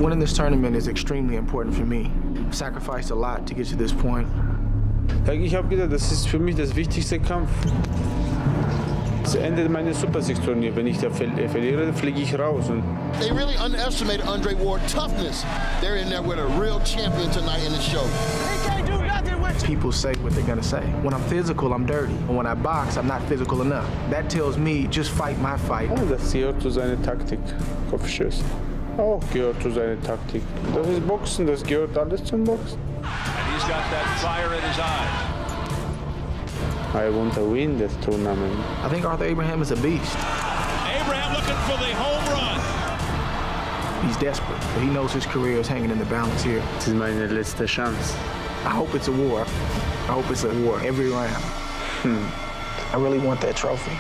Winning this tournament is extremely important for me. I've sacrificed a lot to get to this point. Ich habe gedacht, das ist für mich das wichtigste Kampf. Das Ende meines Super Six Turniers. Wenn ich da verliere, fliege ich raus. They really underestimated Andre Ward's toughness. They're in there with a real champion tonight in the show. He can't do nothing with you. People say what they're gonna say. When I'm physical, I'm dirty. And when I box, I'm not physical enough. That tells me just fight my fight. Das gehört zu seiner Taktik. Kopfschuss. Auch gehört zu seiner Taktik. Das ist Boxen, das gehört alles zum Boxen. And he's got that fire in his eyes. I want to win this tournament. I think Arthur Abraham is a beast. Abraham looking for the home run. He's desperate, but he knows his career is hanging in the balance here. Das ist meine letzte Chance. I hope it's a war. I hope it's a war every round. I really want that trophy.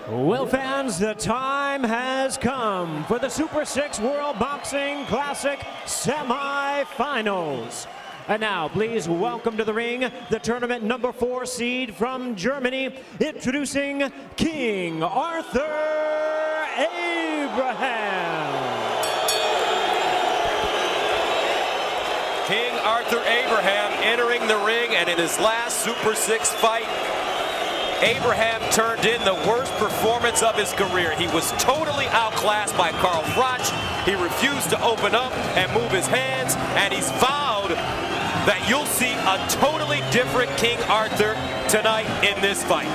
Well, fans, the time has come for the Super 6 World Boxing Classic semifinals. And now, please welcome to the ring the tournament number 4 seed from Germany, introducing King Arthur Abraham. King Arthur Abraham entering the ring, and in his last Super 6 fight, Abraham turned in the worst performance of his career. He was totally outclassed by Carl Froch. He refused to open up and move his hands, and he's vowed that you'll see a totally different King Arthur tonight in this fight.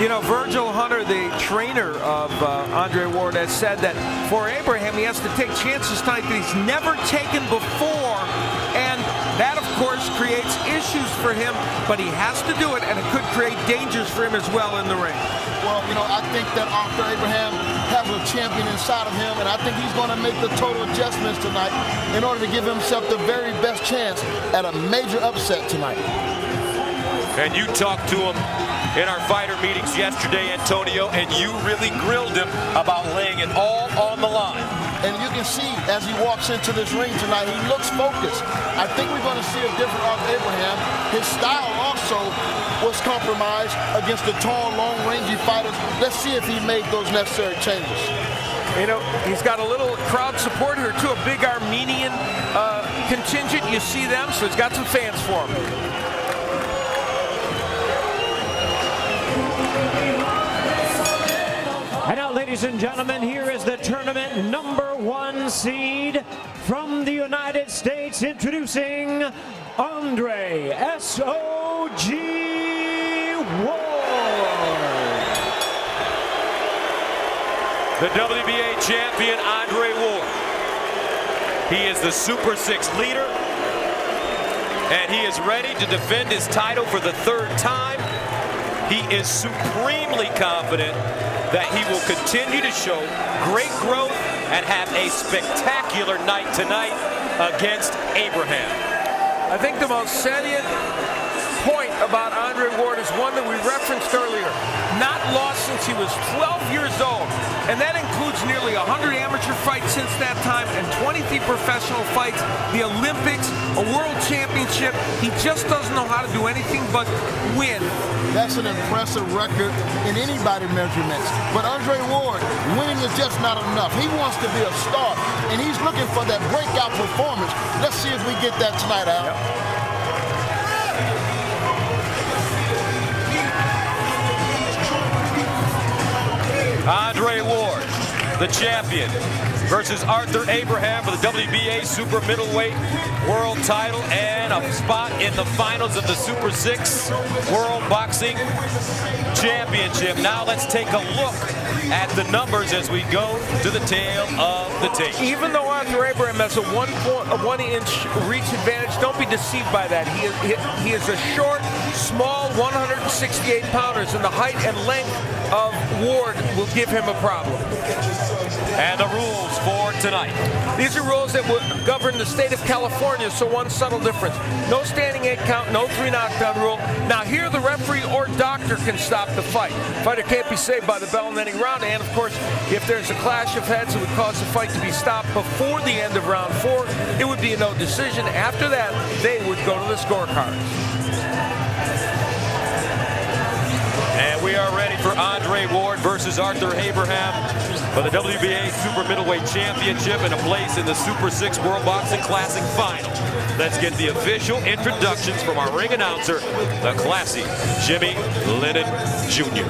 You know, Virgil Hunter, the trainer of Andre Ward, has said that for Abraham, he has to take chances tonight that he's never taken before, and that, of course, creates issues for him, but he has to do it, and it could create dangers for him as well in the ring. Well, you know, I think that Arthur Abraham has a champion inside of him, and I think he's going to make the total adjustments tonight in order to give himself the very best chance at a major upset tonight. And you talked to him in our fighter meetings yesterday, Antonio, and you really grilled him about laying it all on the line. And you can see as he walks into this ring tonight, he looks focused. I think we're going to see a different Arthur Abraham. His style also was compromised against the tall, long, rangy fighters. Let's see if he made those necessary changes. You know, he's got a little crowd support here, too, a big Armenian contingent. You see them, so he's got some fans for him. And now, ladies and gentlemen, here is the tournament number 1 seed from the United States, introducing Andre S.O.G. Ward. The WBA champion, Andre Ward. He is the Super 6 leader, and he is ready to defend his title for the 3rd time. He is supremely confident that he will continue to show great growth and have a spectacular night tonight against Abraham. I think the most salient point about Andre Ward is one that we referenced earlier. Not lost since he was 12 years old, and that includes nearly 100 amateur fights since that time and 23 professional fights, the Olympics, a world championship. He just doesn't know how to do anything but win. That's an impressive record in anybody's measurements. But Andre Ward, winning is just not enough. He wants to be a star, and he's looking for that breakout performance. Let's see if we get that tonight, Al. Yep. Andre Ward, the champion, versus Arthur Abraham for the WBA Super Middleweight World title and a spot in the finals of the Super 6 World Boxing Championship. Now let's take a look at the numbers as we go to the tail of the tape. Even though Arthur Abraham has a 1-inch reach advantage, don't be deceived by that. He is a short, small 168-pounders, and the height and length of Ward will give him a problem. And the rules for tonight. These are rules that will govern the state of California, so one subtle difference. No standing 8 count, no 3 knockdown rule. Now here the referee or doctor can stop the fight. Fighter can't be saved by the bell in any round, and of course, if there's a clash of heads, it would cause the fight to be stopped before the end of round 4. It would be a no decision. After that, they would go to the scorecards. And we are for Andre Ward versus Arthur Abraham for the WBA Super Middleweight Championship and a place in the Super 6 World Boxing Classic Final. Let's get the official introductions from our ring announcer, the classy Jimmy Lennon Jr.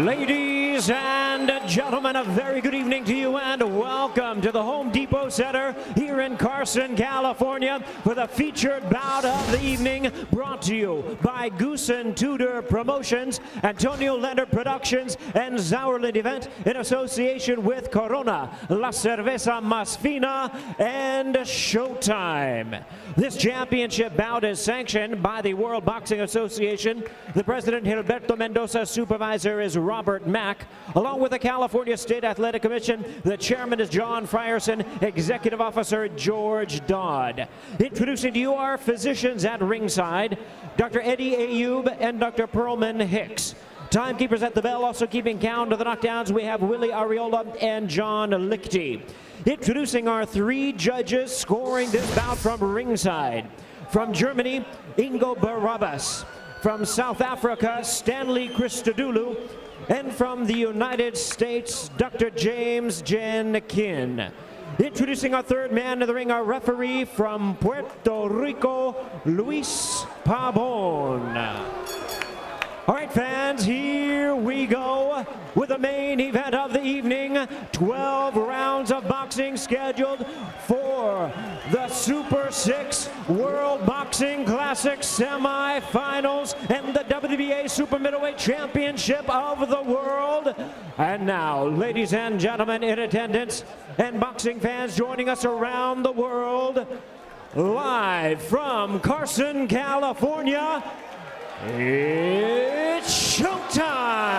Ladies and gentlemen, a very good evening to you and welcome to the Home Depot Center here in Carson, California for the featured bout of the evening, brought to you by Goose and Tudor Promotions, Antonio Leonard Productions, and Sauerland Event in association with Corona, La Cerveza Más Fina, and Showtime. This championship bout is sanctioned by the World Boxing Association. The president, Gilberto Mendoza, supervisor is Robert Mack, along with the California State Athletic Commission. The chairman is John Frierson, executive officer George Dodd. Introducing to you our physicians at ringside, Dr. Eddie Ayub and Dr. Pearlman Hicks. Timekeepers at the bell, also keeping count of the knockdowns, we have Willie Ariola and John Lichty. Introducing our three judges scoring this bout from ringside. From Germany, Ingo Barabbas. From South Africa, Stanley Christodoulou. And from the United States, Dr. James Jenkin. Introducing our third man in the ring, our referee from Puerto Rico, Luis Pabon. All right, fans, here we go with the main event of the evening. 12 rounds of boxing scheduled for the Super 6 World Boxing Classic semifinals and the WBA Super Middleweight Championship of the world. And now, ladies and gentlemen in attendance and boxing fans joining us around the world, live from Carson, California, it's showtime!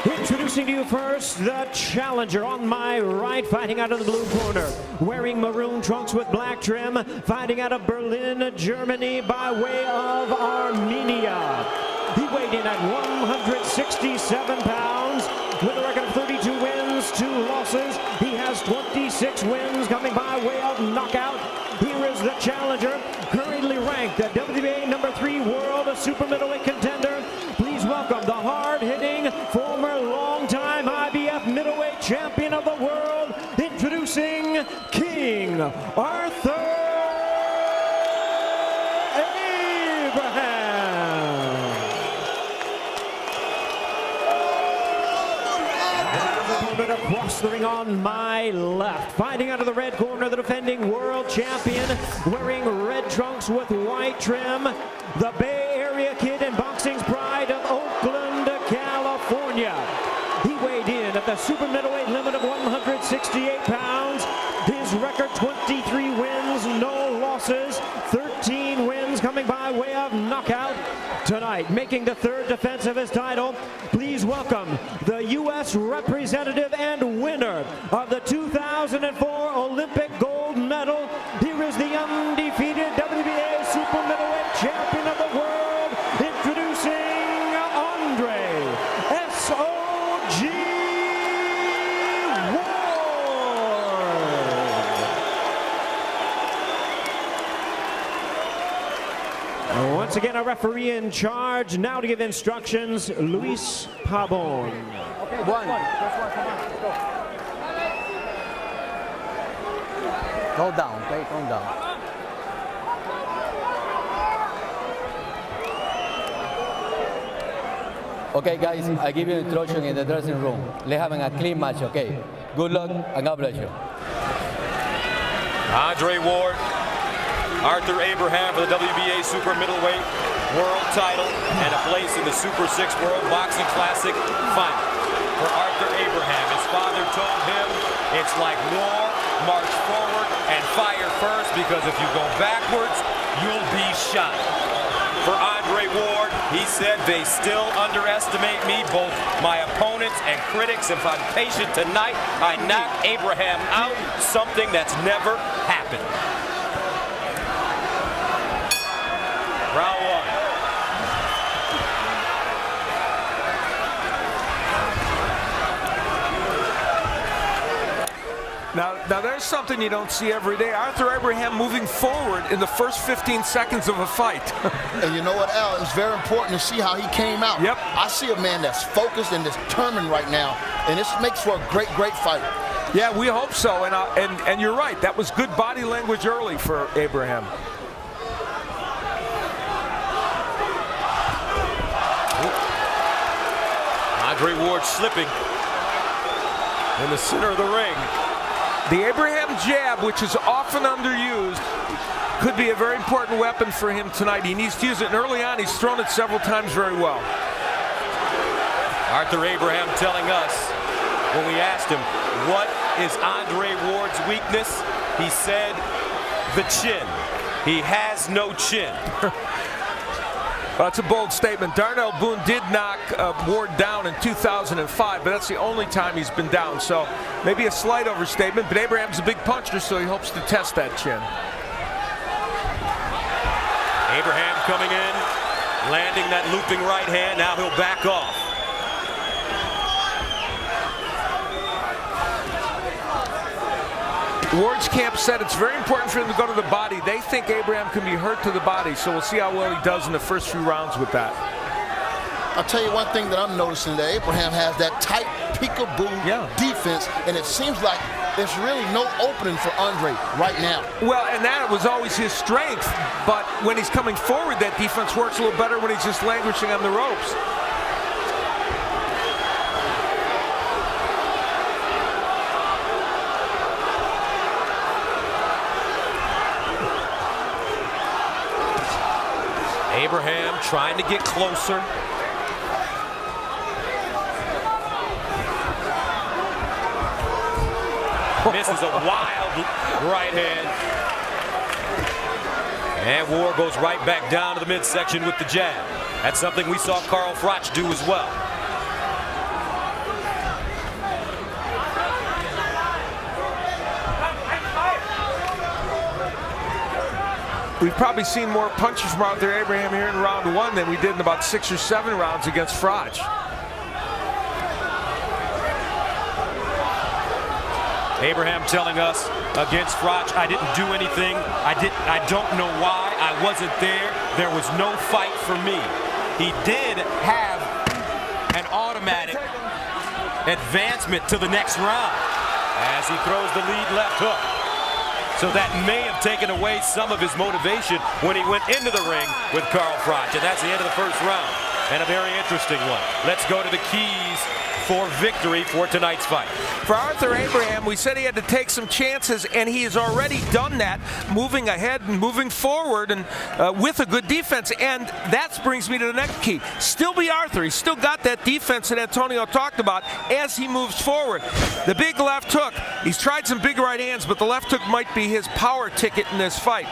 Introducing to you first, the challenger on my right, fighting out of the blue corner, wearing maroon trunks with black trim, fighting out of Berlin, Germany, by way of Armenia. He weighed in at 167 pounds with a record of 32 wins, 2 losses. He has 26 wins coming by way of knockout. Here is the challenger, currently ranked the WBA number 3 world super middleweight contender. Please welcome the hard-hitting, former long-time IBF middleweight champion of the world, introducing King Arthur Abraham. Across the ring on my left, fighting out of the red corner, the defending world champion, wearing red trunks with white trim, the Bay Area kid and boxing's pride of Oakland, California. He weighed in at the super middleweight limit of 168 pounds. His record, 23 wins, no losses, 13 wins coming by way of knockout. Tonight, making the third defense of his title, please welcome the U.S. representative and winner of the 2004 Olympic gold medal. Here is the undefeated WBA super middleweight champion of the world, introducing Andre S.O.G. Ward. Once again, our referee in charge, now to give instructions, Luis Pabon. Okay, one. First one, come on, let's go. Hold down, okay, calm down. Okay, guys, I give you instruction in the dressing room. Let's have a clean match, okay? Good luck, and God bless you. Andre Ward, Arthur Abraham for the WBA Super Middleweight World title and a place in the Super 6 World Boxing Classic Final. For Arthur Abraham, his father told him, it's like war, march forward and fire first, because if you go backwards, you'll be shot. For Andre Ward, he said, they still underestimate me, both my opponents and critics. If I'm patient tonight, I knock Abraham out, something that's never happened. Round one. Now there's something you don't see every day. Arthur Abraham moving forward in the first 15 seconds of a fight. And you know what, Al? It's very important to see how he came out. Yep. I see a man that's focused and determined right now, and this makes for a great, great fight. Yeah, we hope so. And you're right. That was good body language early for Abraham. Andre Ward slipping in the center of the ring. The Abraham jab, which is often underused, could be a very important weapon for him tonight. He needs to use it, and early on he's thrown it several times very well. Arthur Abraham telling us when we asked him, what is Andre Ward's weakness? He said, the chin. He has no chin. Well, that's a bold statement. Darnell Boone did knock Ward down in 2005, but that's the only time he's been down. So maybe a slight overstatement, but Abraham's a big puncher, so he hopes to test that chin. Abraham coming in, landing that looping right hand. Now he'll back off. Ward's camp said it's very important for him to go to the body. They think Abraham can be hurt to the body, so we'll see how well he does in the first few rounds with that. I'll tell you one thing that I'm noticing, that Abraham has that tight peekaboo defense, and it seems like there's really no opening for Andre right now. Well, and that was always his strength, but when he's coming forward, that defense works a little better when he's just languishing on the ropes. Abraham trying to get closer. Misses a wild right hand. And Ward goes right back down to the midsection with the jab. That's something we saw Carl Froch do as well. We've probably seen more punches from Arthur Abraham here in round one than we did in about 6 or 7 rounds against Froch. Abraham telling us against Froch, I didn't do anything. I don't know why. I wasn't there. There was no fight for me. He did have an automatic advancement to the next round as he throws the lead left hook. So that may have taken away some of his motivation when he went into the ring with Carl Froch. And that's the end of the first round. And a very interesting one. Let's go to the keys for victory for tonight's fight. For Arthur Abraham, we said he had to take some chances, and he has already done that, moving ahead and moving forward and with a good defense. And that brings me to the next key. Still be Arthur. He's still got that defense that Antonio talked about as he moves forward. The big left hook. He's tried some big right hands, but the left hook might be his power ticket in this fight.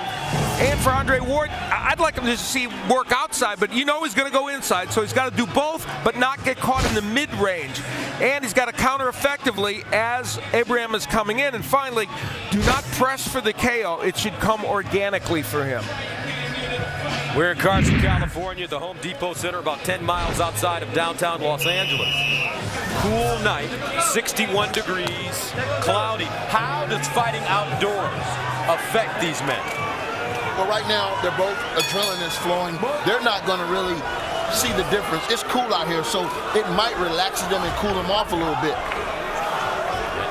And for Andre Ward, I'd like him to see work outside, but you know he's going to go inside, so he's got to do both, but not get caught in the mid-range. And he's got to counter effectively as Abraham is coming in. And finally, do not press for the KO. It should come organically for him. We're in Carson, California, the Home Depot Center, about 10 miles outside of downtown Los Angeles. Cool night, 61 degrees, cloudy. How does fighting outdoors affect these men? Well, right now, they're both, adrenaline is flowing. They're not going to really see the difference. It's cool out here, so it might relax them and cool them off a little bit.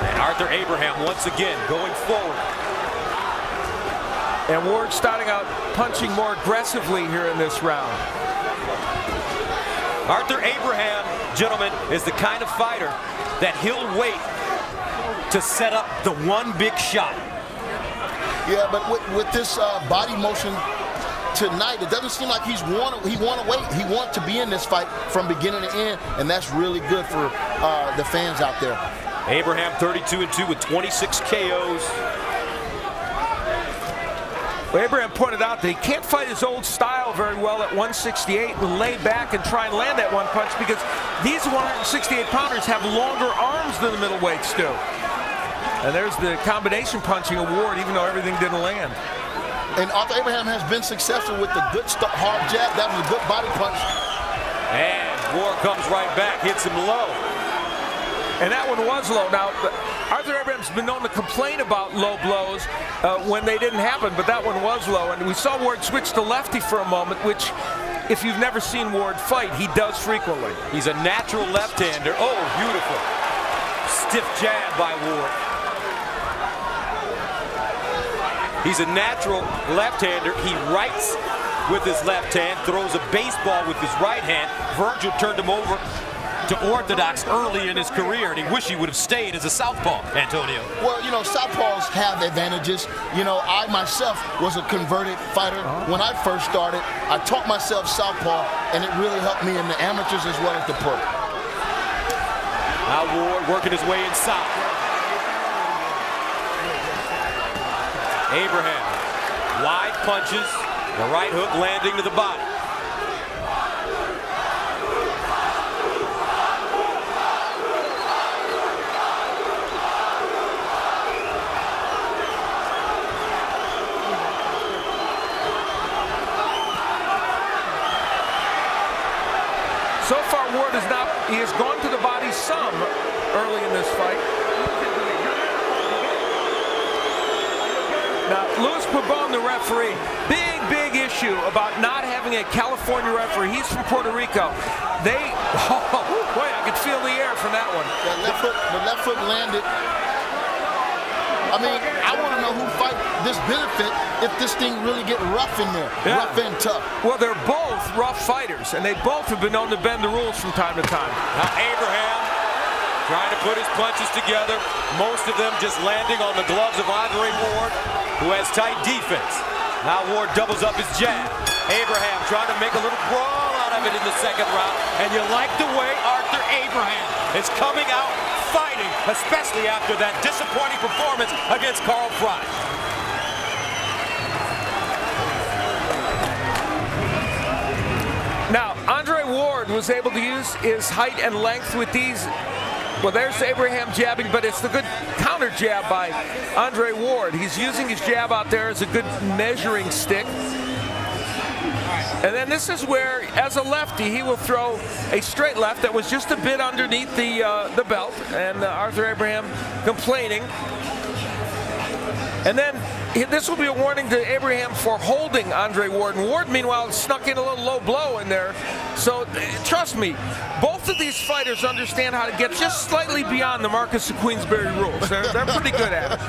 And Arthur Abraham once again going forward. And Ward starting out punching more aggressively here in this round. Arthur Abraham, gentlemen, is the kind of fighter that he'll wait to set up the one big shot. Yeah, but with this body motion tonight, it doesn't seem like he want to wait. He wants to be in this fight from beginning to end, and that's really good for the fans out there. Abraham 32-2 with 26 KOs. Well, Abraham pointed out that he can't fight his old style very well at 168 and lay back and try and land that one punch because these 168-pounders have longer arms than the middleweights do. And there's the combination punching award, even though everything didn't land. And Arthur Abraham has been successful with the good hard jab. That was a good body punch. And Ward comes right back, hits him low. And that one was low. Now, Arthur Abraham's been known to complain about low blows when they didn't happen, but that one was low. And we saw Ward switch to lefty for a moment, which, if you've never seen Ward fight, he does frequently. He's a natural left-hander. Oh, beautiful. Stiff jab by Ward. He's a natural left-hander. He writes with his left hand, throws a baseball with his right hand. Virgil turned him over to orthodox early in his career, and he wished he would have stayed as a southpaw, Antonio. Well, you know, southpaws have advantages. You know, I myself was a converted fighter. When I first started, I taught myself southpaw, and it really helped me in the amateurs as well as the pro. Now Ward working his way inside. Abraham, wide punches, the right hook landing to the body. So far, Ward he has gone to the body some early in this fight. Now, Luis Pabon, the referee, big issue about not having a California referee. He's from Puerto Rico. Boy, I could feel the air from that one. The left foot landed. I mean, I want to know who fight this benefit if this thing really get rough in there, rough and tough. Well, they're both rough fighters, and they both have been known to bend the rules from time to time. Now Abraham trying to put his punches together, most of them just landing on the gloves of Andre Ward, who has tight defense. Now Ward doubles up his jab. Abraham trying to make a little brawl out of it in the second round, and you like the way Arthur Abraham is coming out fighting, especially after that disappointing performance against Carl Fry. Now, Andre Ward was able to use his height and length with these. Well, there's Abraham jabbing, but it's the good counter jab by Andre Ward. He's using his jab out there as a good measuring stick. And then this is where, as a lefty, he will throw a straight left that was just a bit underneath the belt, and Arthur Abraham complaining. And then this will be a warning to Abraham for holding Andre Ward. And Ward, meanwhile, snuck in a little low blow in there. So trust me, both of these fighters understand how to get just slightly beyond the Marcus of Queensberry rules. They're pretty good at it.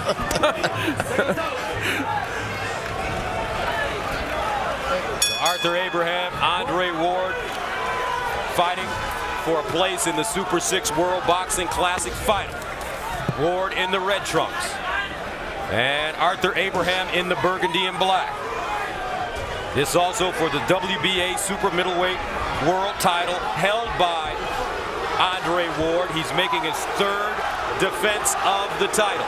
Arthur Abraham, Andre Ward fighting for a place in the Super 6 World Boxing Classic final. Ward in the red trunks, and Arthur Abraham in the burgundy and black. This also for the WBA super middleweight world title held by Andre Ward. He's making his third defense of the title.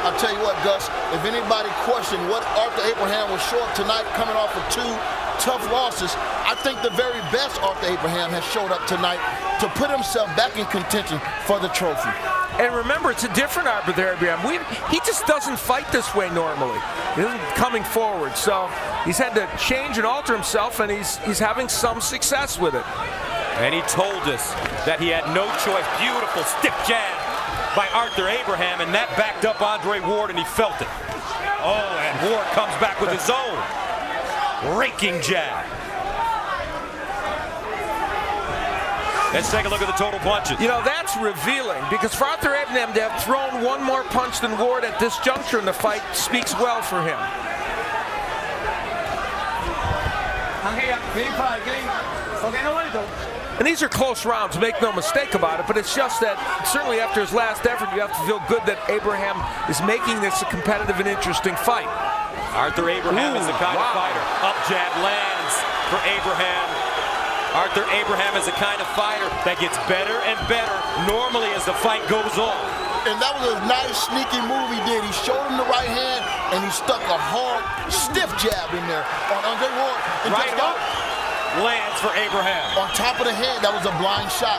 I'll tell you what, Gus, if anybody questioned what Arthur Abraham was short tonight coming off of 2 tough losses, I think the very best Arthur Abraham has showed up tonight to put himself back in contention for the trophy. And remember, it's a different Arthur Abraham. He just doesn't fight this way normally. He isn't coming forward. So he's had to change and alter himself, and he's having some success with it. And he told us that he had no choice. Beautiful stiff jab by Arthur Abraham, and that backed up Andre Ward, and he felt it. Oh, and Ward comes back with his own raking jab. Let's take a look at the total punches. You know, that's revealing, because for Arthur Abraham to have thrown one more punch than Ward at this juncture in the fight speaks well for him. And these are close rounds, make no mistake about it, but it's just that certainly after his last effort, you have to feel good that Abraham is making this a competitive and interesting fight. Arthur Abraham is the kind of fighter. Up jab lands for Abraham. Arthur Abraham is the kind of fighter that gets better and better normally as the fight goes on. And that was a nice sneaky move he did. He showed him the right hand, and he stuck a hard, stiff jab in there on Andre Ward. And right hook lands for Abraham. On top of the head, that was a blind shot.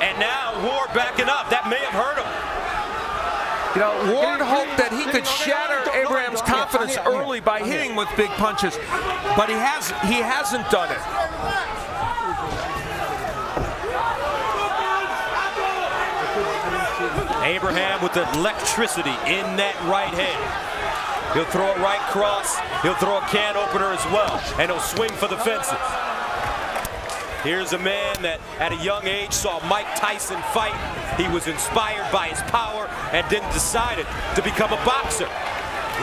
And now Ward backing up. That may have hurt him. You know, Ward hoped that he could shatter Abraham's confidence early by hitting with big punches, but he hasn't done it. Abraham with the electricity in that right hand. He'll throw it right cross. He'll throw a can opener as well, and he'll swing for the fences. Here's a man that at a young age saw Mike Tyson fight. He was inspired by his power and then decided to become a boxer,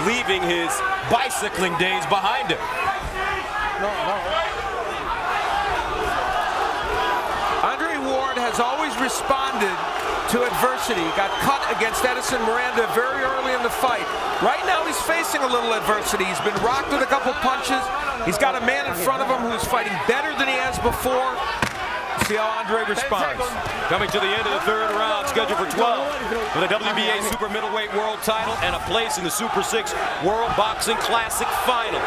leaving his bicycling days behind him. Andre Ward has always responded to adversity. He got cut against Edison Miranda very early in the fight. Right now he's facing a little adversity. He's been rocked with a couple punches. He's got a man in front of him who's fighting better than he has before. See how Andre responds. Coming to the end of the third round, scheduled for 12 for the WBA Super Middleweight World Title and a place in the Super 6 World Boxing Classic Final.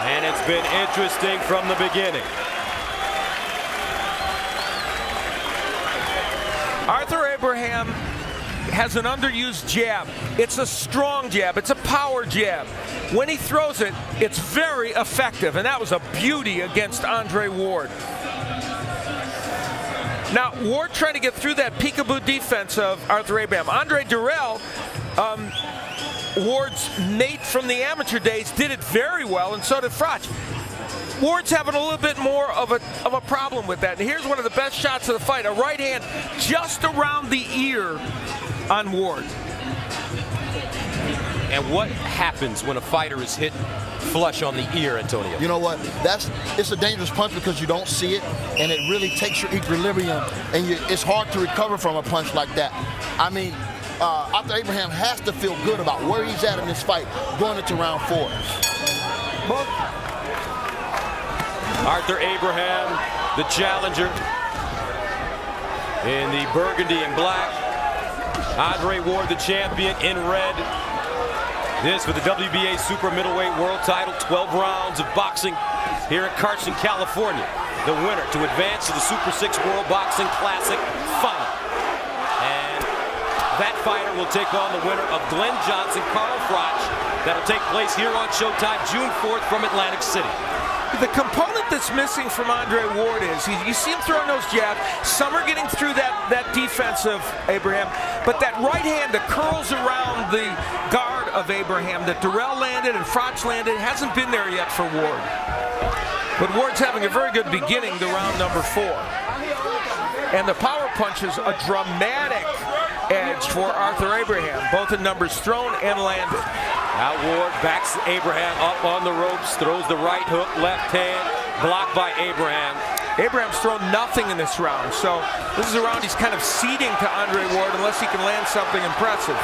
And it's been interesting from the beginning. Arthur Abraham has an underused jab. It's a strong jab. It's a power jab. When he throws it, it's very effective, and that was a beauty against Andre Ward. Now, Ward trying to get through that peekaboo defense of Arthur Abraham. Andre Durrell, Ward's mate from the amateur days, did it very well, and so did Froch. Ward's having a little bit more of a problem with that. And here's one of the best shots of the fight, a right hand just around the ear on Ward. And what happens when a fighter is hit flush on the ear, Antonio? You know what? It's a dangerous punch because you don't see it, and it really takes your equilibrium, and it's hard to recover from a punch like that. I mean, Arthur Abraham has to feel good about where he's at in this fight going into round 4. Arthur Abraham, the challenger, in the burgundy and black. Andre Ward, the champion, in red. This for the WBA Super Middleweight World Title. 12 rounds of boxing here in Carson, California. The winner to advance to the Super 6 World Boxing Classic Final. And that fighter will take on the winner of Glenn Johnson, Carl Froch. That'll take place here on Showtime June 4th from Atlantic City. The component that's missing from Andre Ward is, you see him throwing those jabs, some are getting through that defense of Abraham, but that right hand that curls around the guard of Abraham that Durrell landed and Froch landed hasn't been there yet for Ward. But Ward's having a very good beginning to round number 4. And the power punch is a dramatic edge for Arthur Abraham, both in numbers thrown and landed. Now Ward backs Abraham up on the ropes, throws the right hook, left hand, blocked by Abraham. Abraham's thrown nothing in this round, so this is a round he's kind of ceding to Andre Ward unless he can land something impressive.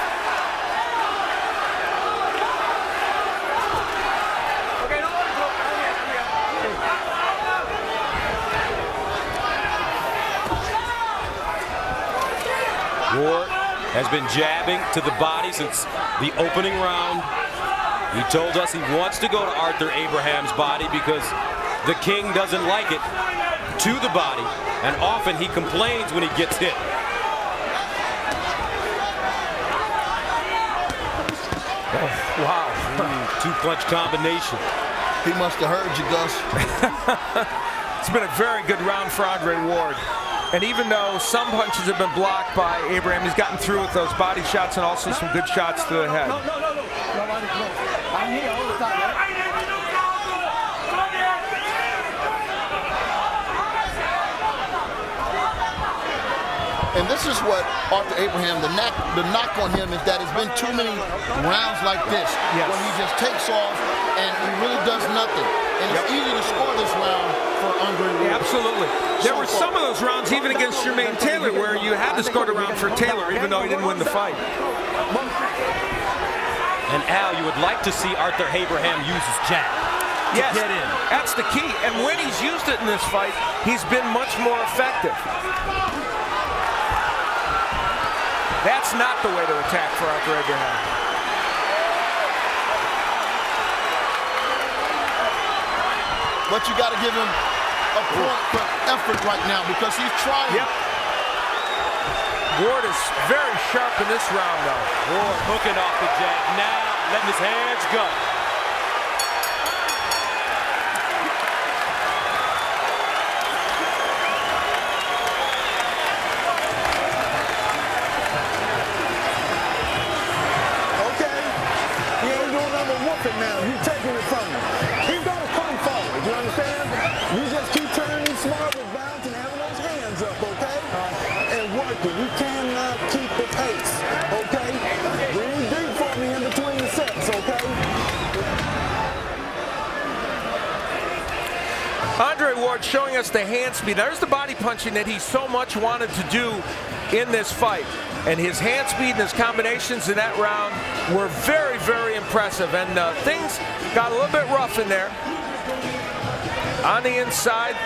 Ward has been jabbing to the body since the opening round. He told us he wants to go to Arthur Abraham's body because the king doesn't like it to the body, and often he complains when he gets hit. Oh, wow. Two-punch combination. He must have heard you, Gus. It's been a very good round for Andre Ward. And even though some punches have been blocked by Abraham, he's gotten through with those body shots and also some good shots to the head. I'm here all the time. And this is what Arthur Abraham, the knock on him is that it's been too many rounds like this where he just takes off and he really does nothing. And it's easy to score this round for Andre Ward. Absolutely. There were some of those rounds even against Jermaine Taylor where you had to score the round for Taylor even though he didn't win the fight. And Al, you would like to see Arthur Abraham use his jab to get in. That's the key. And when he's used it in this fight, he's been much more effective. That's not the way to attack for Arthur Abraham. But you got to give him a point for effort right now because he's trying. Yep. Ward is very sharp in this round, though. Ward hooking off the jab now, letting his hands go. You cannot keep the pace, okay? Breathe deep for me in between the sets, okay? Andre Ward showing us the hand speed. There's the body punching that he so much wanted to do in this fight. And his hand speed and his combinations in that round were very, very impressive. And things got a little bit rough in there. On the inside,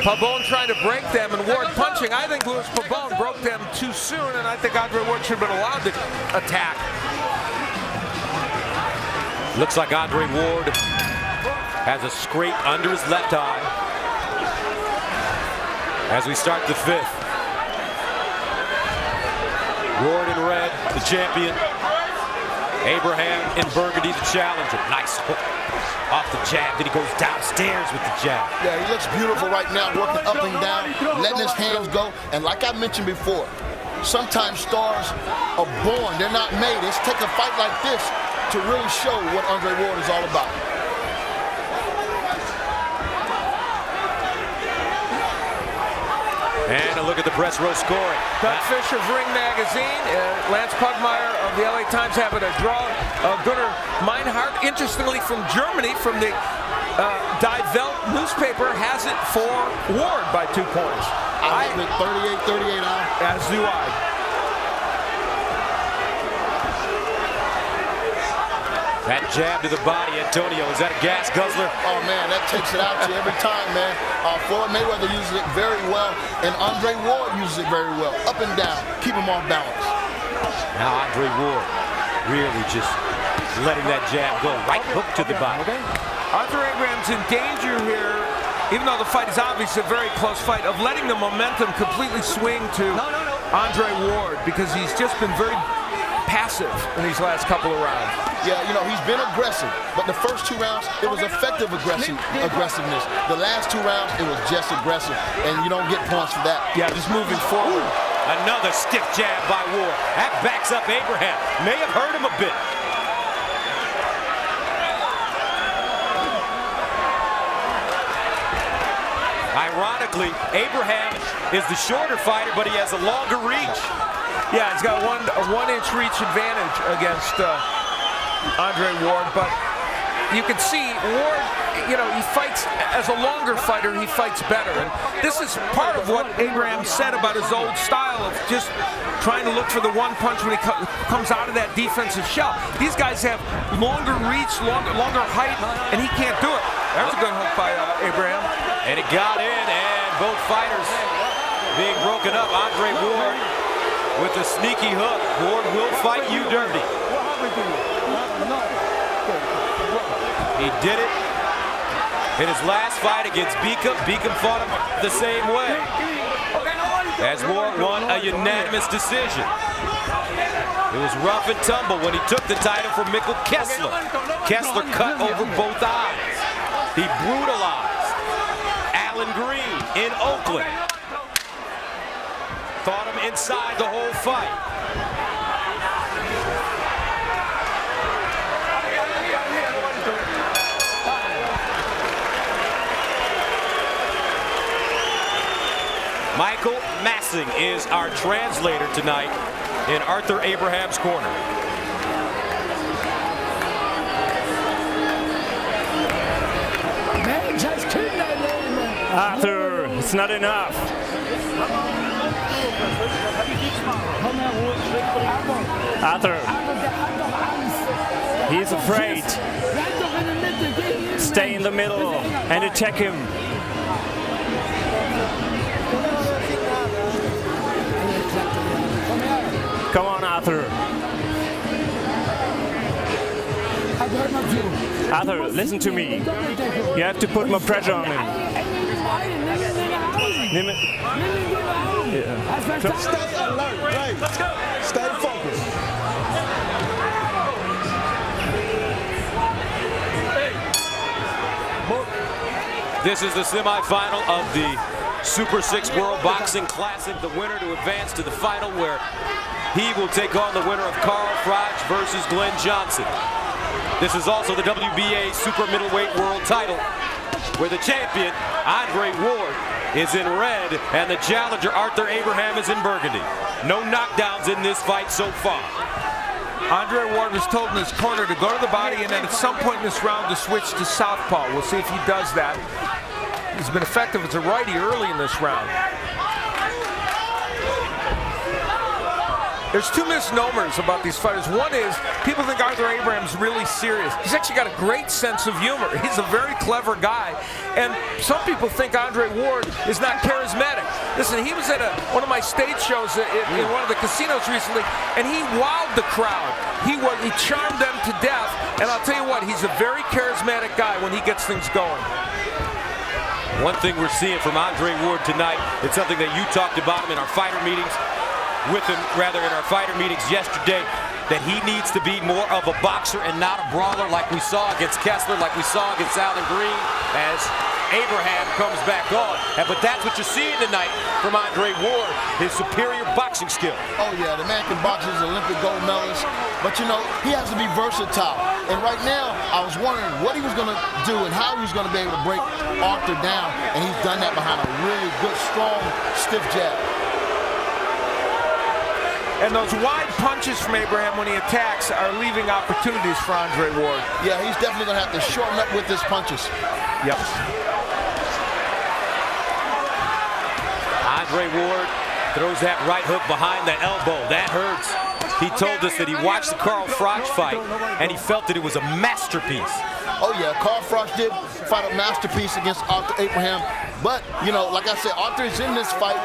Pabon trying to break them and Ward punching. I think Louis Pabon broke them too soon, and I think Andre Ward should have been allowed to attack. Looks like Andre Ward has a scrape under his left eye as we start the fifth. Ward in red, the champion. Abraham in burgundy, the challenger. Nice hook off the jab. Then he goes downstairs with the jab. Yeah, he looks beautiful right now, working up and down, letting his hands go. And like I mentioned before, sometimes stars are born, they're not made. It's take a fight like this to really show what Andre Ward is all about. And a look at the press row scoring. Doug Fisher's Ring Magazine, Lance Pugmire of the LA Times having a draw. Gunnar Meinhardt, interestingly from Germany, from the Die Welt newspaper, has it for Ward by 2 points. I have it 38-38 As do I. That jab to the body, Antonio, is that a gas guzzler? Oh man, that takes it out to you every time, man. Floyd Mayweather uses it very well, and Andre Ward uses it very well. Up and down, keep him off balance. Now Andre Ward really just letting that jab go. Right hook to the body. Arthur Abraham's in danger here, even though the fight is obviously a very close fight, of letting the momentum completely swing to Andre Ward, because he's just been very passive in these last couple of rounds. Yeah, you know, he's been aggressive, but the first 2 rounds, it was effective aggressiveness. The last 2 rounds, it was just aggressive, and you don't get points for that. Yeah, just moving forward. Another stiff jab by Ward. That backs up Abraham. May have hurt him a bit. Ironically, Abraham is the shorter fighter, but he has a longer reach. Yeah, he's got a 1-inch reach advantage against Andre Ward, but you can see Ward, you know, he fights as a longer fighter, he fights better. And this is part of what Abraham said about his old style of just trying to look for the one punch when he comes out of that defensive shell. These guys have longer reach, longer height, and he can't do it. That was a good hook by Abraham. And it got in, and both fighters being broken up. Andre Ward with a sneaky hook. Ward will fight you dirty. He did it in his last fight against Beacom. Beacom fought him the same way, as Ward won a unanimous decision. It was rough and tumble when he took the title from Mikkel Kessler. Kessler cut over both eyes. He brutalized Alan Green in Oakland. Fought him inside the whole fight. Michael Massing is our translator tonight in Arthur Abraham's corner. Man, just keep that name, man. Arthur, it's not enough. Arthur, he's afraid. Stay in the middle and attack him. Come on, Arthur. Arthur, listen to me. You have to put more pressure on him. Stay alert, right? Stay focused. This is the semifinal of the Super 6 World Boxing Classic. The winner to advance to the final, where he will take on the winner of Carl Froch versus Glenn Johnson. This is also the WBA Super Middleweight World Title. where the champion, Andre Ward, is in red, and the challenger, Arthur Abraham, is in burgundy. No knockdowns in this fight so far. Andre Ward was told in his corner to go to the body and then at some point in this round to switch to southpaw. We'll see if he does that. He's been effective as a righty early in this round. There's two misnomers about these fighters. One is people think Arthur Abraham's really serious. He's actually got a great sense of humor. He's a very clever guy. And some people think Andre Ward is not charismatic. Listen, he was at one of my stage shows in one of the casinos recently, and he wowed the crowd. He charmed them to death. And I'll tell you what, he's a very charismatic guy when he gets things going. One thing we're seeing from Andre Ward tonight, it's something that you talked about him in our fighter meetings, with him rather in our fighter meetings yesterday, that he needs to be more of a boxer and not a brawler like we saw against Kessler, like we saw against Alan Green as Abraham comes back on. But that's what you're seeing tonight from Andre Ward, his superior boxing skill. Oh yeah, the man can box. He's an Olympic gold medalist. But you know, he has to be versatile. And right now, I was wondering what he was going to do and how he was going to be able to break Arthur down. And he's done that behind a really good, strong, stiff jab. And those wide punches from Abraham when he attacks are leaving opportunities for Andre Ward. Yeah, he's definitely going to have to shorten up with his punches. Yep. Andre Ward throws that right hook behind the elbow. That hurts. He told us that he watched the Carl Froch fight, and he felt that it was a masterpiece. Oh yeah, Carl Froch did fight a masterpiece against Arthur Abraham. But, you know, like I said, Arthur is in this fight,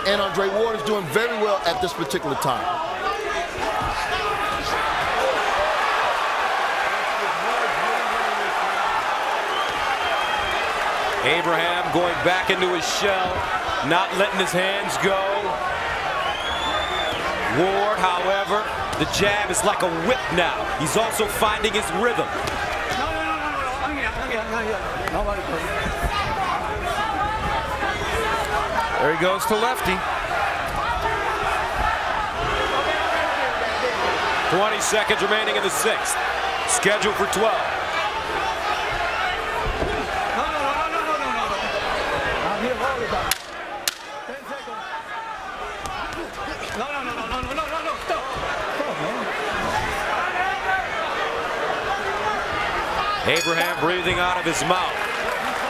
and Andre Ward is doing very well at this particular time. Abraham going back into his shell, not letting his hands go. Ward, however, the jab is like a whip now. He's also finding his rhythm. There he goes to lefty. 20 seconds remaining in the sixth. Scheduled for 12. Abraham breathing out of his mouth.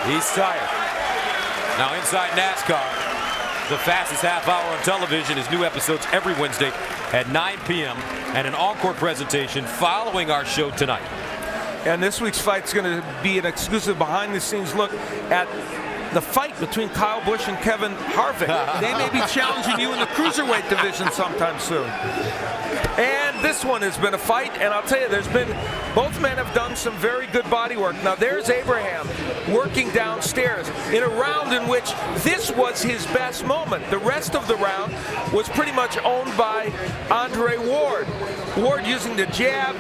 He's tired. Now inside NASCAR, the fastest half hour on television is new episodes every Wednesday at 9 p.m. and an encore presentation following our show tonight. And this week's fight is going to be an exclusive behind-the-scenes look at the fight between Kyle Busch and Kevin Harvick. They may be challenging you in the cruiserweight division sometime soon. And this one has been a fight, and I'll tell you, both men have done some very good body work. Now there's Abraham working downstairs in a round in which this was his best moment. The rest of the round was pretty much owned by Andre Ward. Ward using the jab,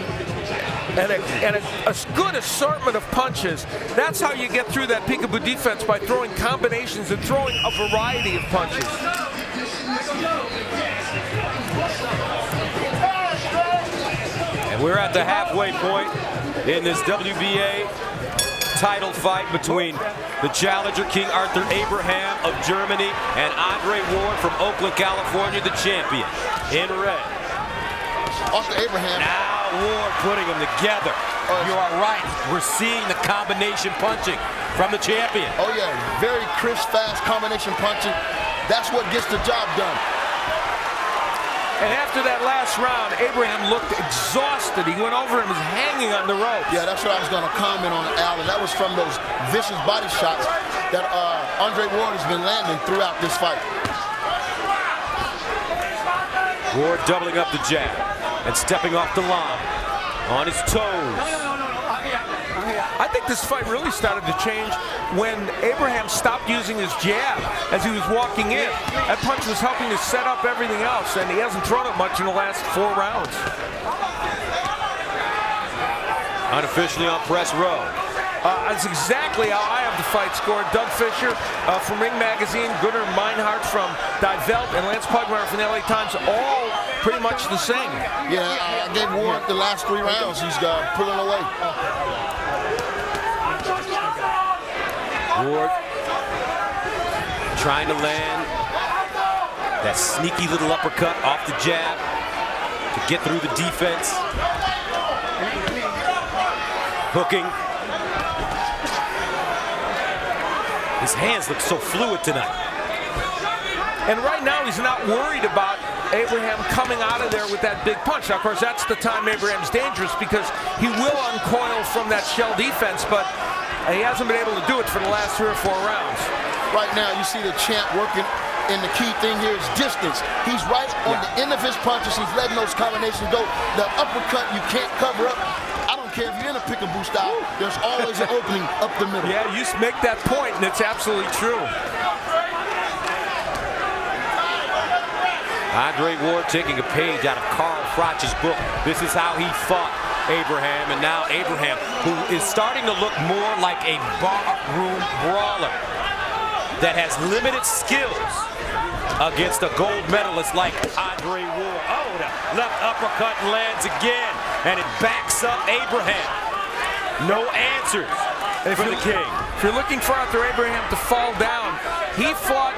and a good assortment of punches. That's how you get through that peekaboo defense, by throwing combinations and throwing a variety of punches. And we're at the halfway point in this WBA title fight between the challenger, King Arthur Abraham of Germany, and Andre Ward from Oakland, California, the champion, in red. Arthur Abraham. Now Ward putting them together. You are right. We're seeing the combination punching from the champion. Oh yeah, very crisp, fast combination punching. That's what gets the job done. And after that last round, Abraham looked exhausted. He went over and was hanging on the ropes. Yeah, that's what I was going to comment on, Alan. That was from those vicious body shots that Andre Ward has been landing throughout this fight. Ward doubling up the jab and stepping off the line on his toes. I think this fight really started to change when Abraham stopped using his jab as he was walking in. That punch was helping to set up everything else, and he hasn't thrown it much in the last 4 rounds. Unofficially on press row. That's exactly how I have the fight scored. Doug Fisher from Ring Magazine, Gunnar Meinhardt from Die Welt, and Lance Pugmire from the LA Times, all pretty much the same. Yeah, I gave Ward the last 3 rounds. He's pulling away. Ward trying to land that sneaky little uppercut off the jab to get through the defense. Hooking. His hands look so fluid tonight. And right now he's not worried about Abraham coming out of there with that big punch. Now, of course, that's the time Abraham's dangerous because he will uncoil from that shell defense, but he hasn't been able to do it for the last 3 or 4 rounds. Right now, you see the champ working, and the key thing here is distance. He's right on the end of his punches. He's letting those combinations go. The uppercut you can't cover up. I don't care if you're in a pick-and-boo style. There's always an opening up the middle. Yeah, you make that point, and it's absolutely true. Andre Ward taking a page out of Carl Froch's book. This is how he fought Abraham, and now Abraham, who is starting to look more like a barroom brawler that has limited skills against a gold medalist like Andre Ward. Oh, the left uppercut lands again, and it backs up Abraham. No answers for the king. If you're looking for Arthur Abraham to fall down, he fought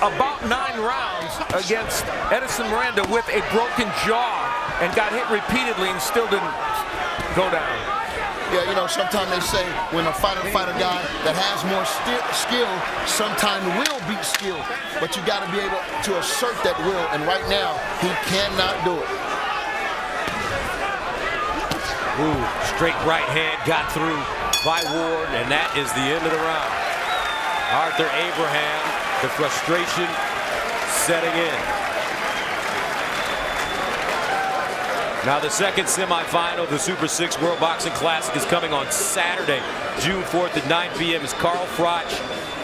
about 9 rounds against Edison Miranda with a broken jaw and got hit repeatedly and still didn't go down. Yeah, you know, sometimes they say when a fighter fight a guy that has more skill, sometimes will beat skill. But you got to be able to assert that will, and right now, he cannot do it. Ooh, straight right hand got through by Ward, and that is the end of the round. Arthur Abraham, the frustration setting in. Now the second semifinal of the Super 6 World Boxing Classic is coming on Saturday, June 4th at 9 p.m. as Carl Froch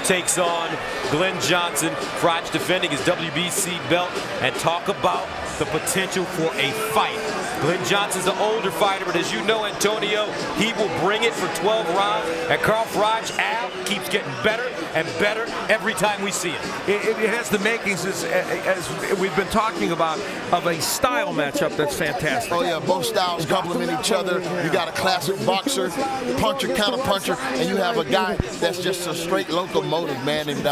takes on Glenn Johnson. Froch defending his WBC belt, and talk about the potential for a fight. Glenn Johnson's the older fighter, but as you know, Antonio, he will bring it for 12 rounds, and Carl Froch, Al, keeps getting better and better every time we see him. It has the makings, as we've been talking about, of a style matchup that's fantastic. Oh yeah, both styles complement each other. You got a classic boxer, puncher, counter-puncher, and you have a guy that's just a straight locomotive, man. And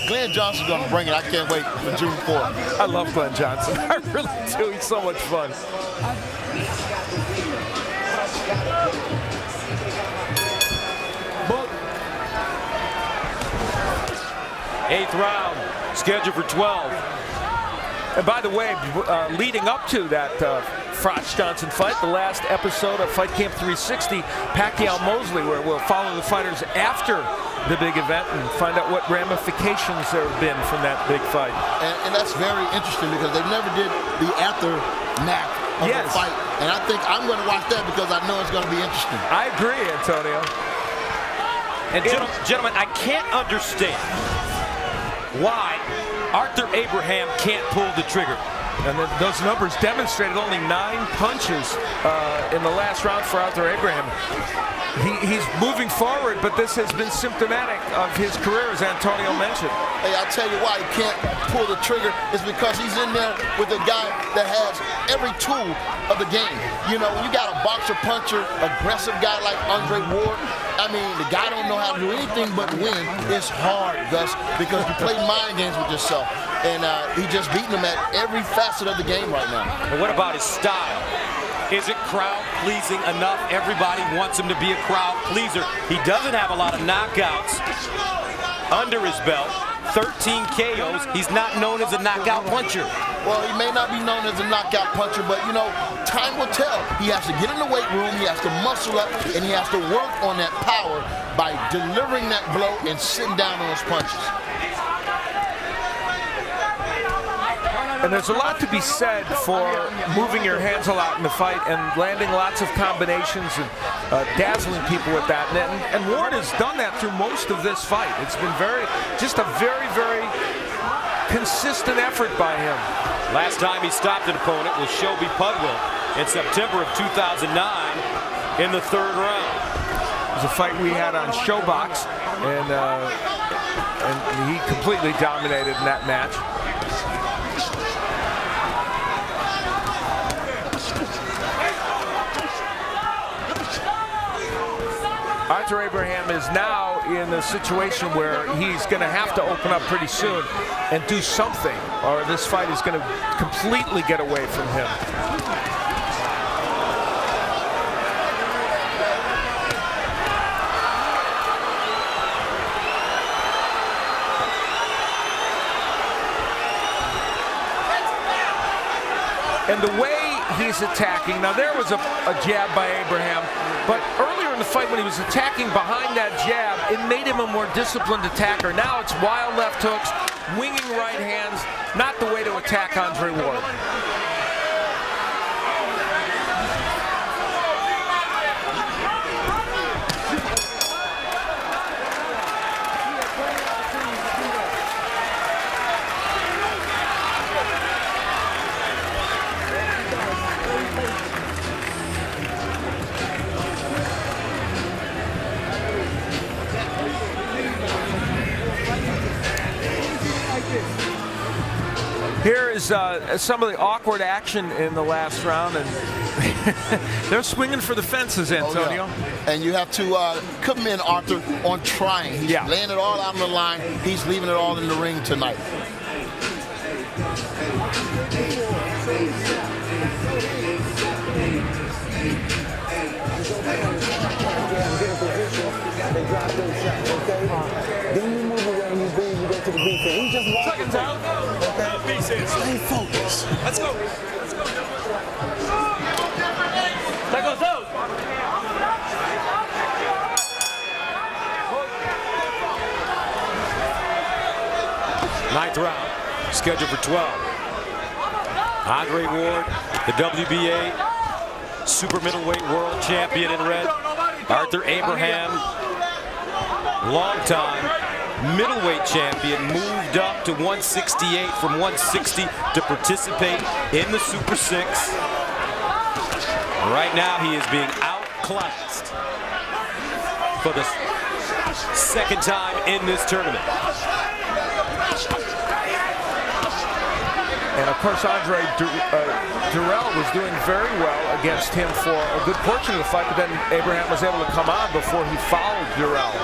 Glenn Johnson's gonna bring it. I can't wait for June 4th. I love Glenn Johnson. I really do. He's so much fun. Eighth round, scheduled for 12. And by the way, leading up to that Froch-Johnson fight, the last episode of Fight Camp 360, Pacquiao-Mosley, where we'll follow the fighters after the big event and find out what ramifications there have been from that big fight. And that's very interesting because they never did the aftermath of the fight. And I think I'm going to watch that because I know it's going to be interesting. I agree, Antonio. And gentlemen, I can't understand why Arthur Abraham can't pull the trigger. And then those numbers demonstrated only 9 punches in the last round for Arthur Abraham. He's moving forward, but this has been symptomatic of his career, as Antonio mentioned. Hey, I'll tell you why he can't pull the trigger is because he's in there with a guy that has every tool of the game. You know, when you got a boxer, puncher, aggressive guy like Andre Ward, I mean, the guy don't know how to do anything but win. It's hard, Gus, because you play mind games with yourself. And he's just beating him at every facet of the game right now. And what about his style? Is it crowd pleasing enough? Everybody wants him to be a crowd pleaser. He doesn't have a lot of knockouts under his belt. 13 KOs. He's not known as a knockout puncher. Well, he may not be known as a knockout puncher, but, you know, time will tell. He has to get in the weight room, he has to muscle up, and he has to work on that power by delivering that blow and sitting down on his punches. And there's a lot to be said for moving your hands a lot in the fight and landing lots of combinations and dazzling people with that. And Ward has done that through most of this fight. It's been just a very, very consistent effort by him. Last time he stopped an opponent was Shelby Pudwill in September of 2009 in the 3rd round. It was a fight we had on Showbox, and he completely dominated in that match. Arthur Abraham is now in a situation where he's going to have to open up pretty soon and do something, or this fight is going to completely get away from him. And the way he's attacking, now there was a jab by Abraham, but earlier in the fight when he was attacking behind that jab, it made him a more disciplined attacker. Now it's wild left hooks, winging right hands, not the way to attack Andre Ward. Here is some of the awkward action in the last round, and they're swinging for the fences, Antonio. Oh, yeah. And you have to commend Arthur on trying. He's laying it all out on the line. He's leaving it all in the ring tonight. Then you move around, you breathe, you go to the beat. He just walks. Seconds out. Okay. Stay focused. Let's go. Let's go. Seconds out. Ninth round, scheduled for 12. Andre Ward, the WBA super middleweight world champion in red. Arthur Abraham, longtime middleweight champion, moved up to 168 from 160 to participate in the Super 6. Right now he is being outclassed for the second time in this tournament. And of course, Andre Dirrell was doing very well against him for a good portion of the fight, but then Abraham was able to come on before he fouled Dirrell.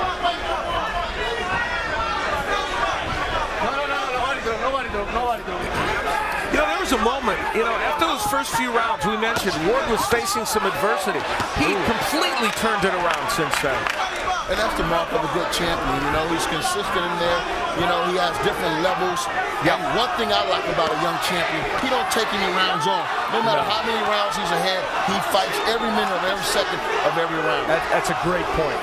You know, there was a moment, you know, after those first few rounds we mentioned, Ward was facing some adversity. He completely turned it around since then. And that's the mark of a good champion. You know, he's consistent in there. You know, he has different levels. And one thing I like about a young champion, he don't take any rounds on. No matter how many rounds he's ahead, he fights every minute of every second of every round. That's a great point.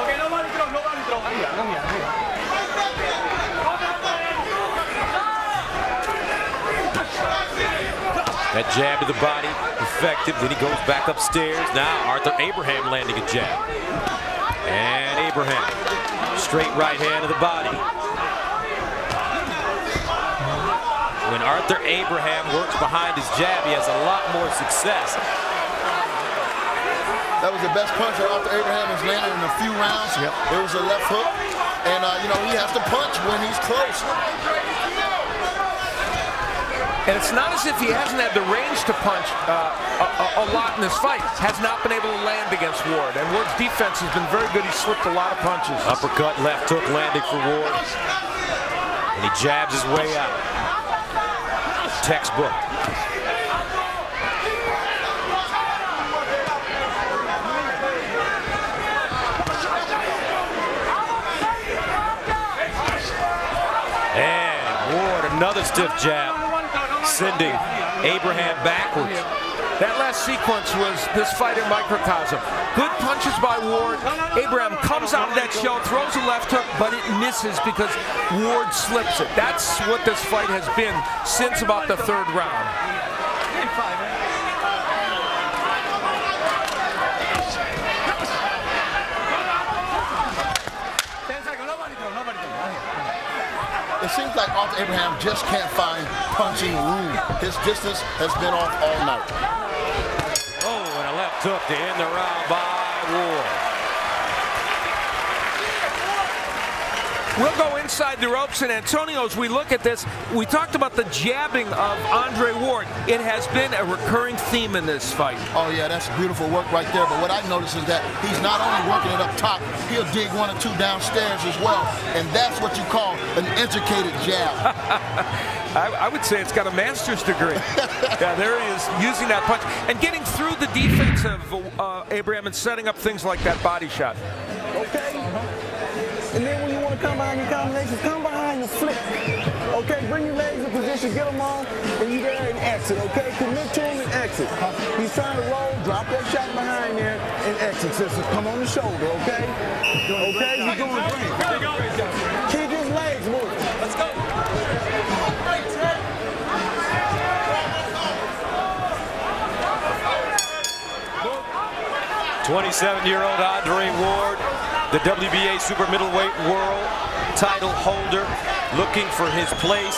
Okay, nobody throw. That jab to the body, effective. Then he goes back upstairs. Now Arthur Abraham landing a jab. And Abraham, straight right hand to the body. When Arthur Abraham works behind his jab, he has a lot more success. That was the best punch that Arthur Abraham has landed in a few rounds. It was a left hook. And, you know, he has to punch when he's close. And it's not as if he hasn't had the range to punch a lot in this fight. Has not been able to land against Ward. And Ward's defense has been very good. He slipped a lot of punches. Uppercut, left hook landing for Ward. And he jabs his way out. Textbook. And Ward, another stiff jab, sending Abraham backwards. That last sequence was this fight in microcosm. Good punches by Ward. Abraham comes out of that shell, throws a left hook, but it misses because Ward slips it. That's what this fight has been since about the third round. It seems like Arthur Abraham just can't find punching room. His distance has been off all night. Oh, and a left hook to end the round by Ward. We'll go inside the ropes, and Antonio, as we look at this, we talked about the jabbing of Andre Ward. It has been a recurring theme in this fight. Oh, yeah, that's beautiful work right there. But what I notice is that he's not only working it up top, he'll dig 1 or 2 downstairs as well. And that's what you call an educated jab. I would say it's got a master's degree. Yeah, there he is, using that punch. And getting through the defense of Abraham and setting up things like that body shot. Okay? And then when you want to come behind your combinations, come behind the flip. Okay, bring your legs in position, get them on, and you there and exit, okay? Commit to him and exit. He's trying to roll, drop that shot behind there, and exit, sister. Come on the shoulder, okay? Okay, you're doing great. Keep his legs moving. Let's go. 27-year-old Andre Ward, the WBA super middleweight world title holder, looking for his place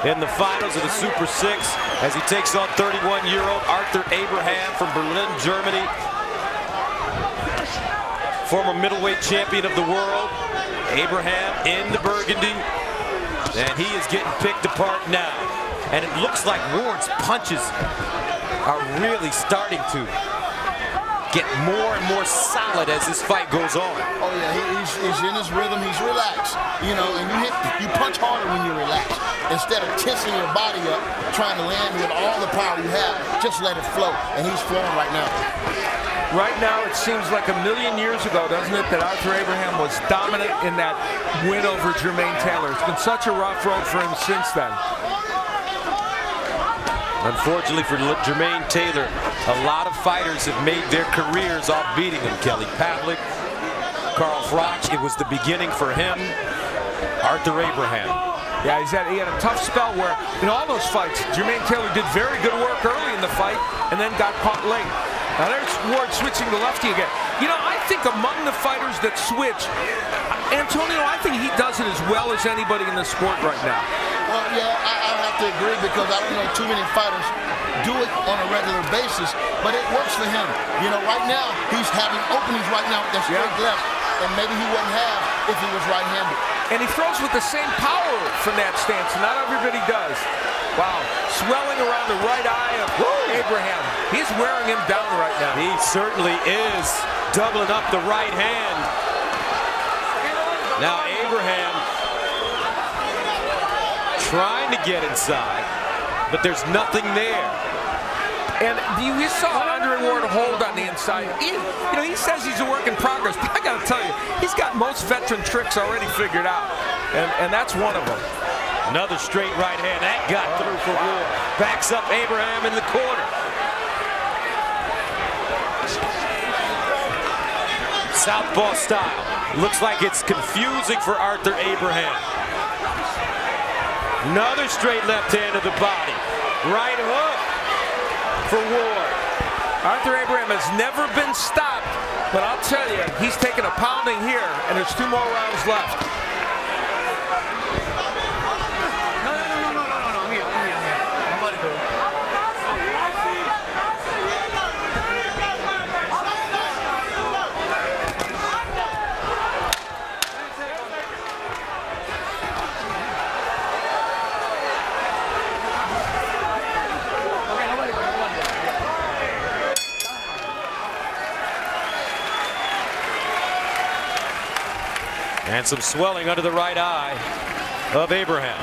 in the finals of the Super 6 as he takes on 31-year-old Arthur Abraham from Berlin, Germany. Former middleweight champion of the world, Abraham in the burgundy, and he is getting picked apart now. And it looks like Ward's punches are really starting to get more and more solid as this fight goes on. Oh yeah, he's in his rhythm. He's relaxed, you know. And you punch harder when you're relaxed instead of tensing your body up, trying to land with all the power you have. Just let it flow, and he's flowing right now. Right now, it seems like a million years ago, doesn't it, that Arthur Abraham was dominant in that win over Jermaine Taylor. It's been such a rough road for him since then. Unfortunately for Jermaine Taylor, a lot of fighters have made their careers off beating him. Kelly Pavlik, Carl Froch, it was the beginning for him. Arthur Abraham. Yeah, he had a tough spell where in all those fights, Jermaine Taylor did very good work early in the fight and then got caught late. Now there's Ward switching to lefty again. You know, I think among the fighters that switch, Antonio, I think he does it as well as anybody in the sport right now. Well, yeah, I have to agree because I don't know too many fighters do it on a regular basis, but it works for him. You know, right now, he's having openings right now with that straight left, and maybe he wouldn't have if he was right-handed. And he throws with the same power from that stance. Not everybody does. Wow, swelling around the right eye of Abraham. He's wearing him down right now. He certainly is doubling up the right hand. Now Abraham trying to get inside, but there's nothing there. And you saw Andre Ward hold on the inside. He says he's a work in progress, but I got to tell you, he's got most veteran tricks already figured out, and that's one of them. Another straight right hand. That got through for Ward. Backs up Abraham in the corner. Southpaw style. Looks like it's confusing for Arthur Abraham. Another straight left hand to the body. Right hook for Ward. Arthur Abraham has never been stopped, but I'll tell you, he's taking a pounding here, and there's 2 more rounds left. And some swelling under the right eye of Abraham.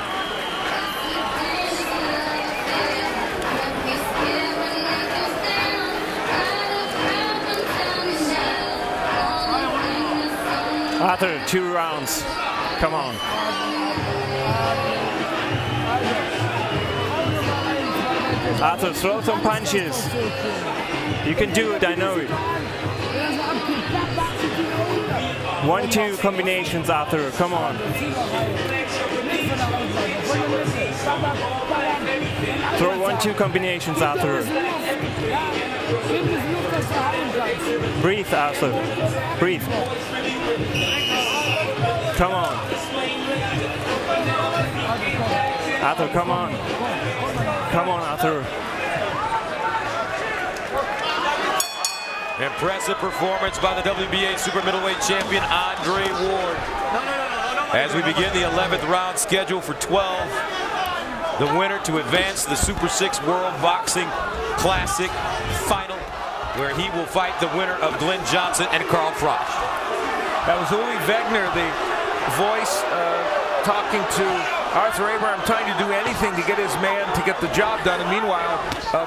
Arthur, 2 rounds. Come on. Arthur, throw some punches. You can do it, I know it. 1-2 combinations, Arthur. Come on. Throw 1-2 combinations, Arthur. Breathe, Arthur. Breathe. Come on. Arthur, come on. Come on, Arthur. Impressive performance by the WBA super middleweight champion Andre Ward. No. As we begin the 11th round scheduled for 12, the winner to advance to the Super 6 World Boxing Classic Final, where he will fight the winner of Glenn Johnson and Carl Froch. That was Uli Wegner, the voice talking to Arthur Abraham, trying to do anything to get his man to get the job done. And meanwhile,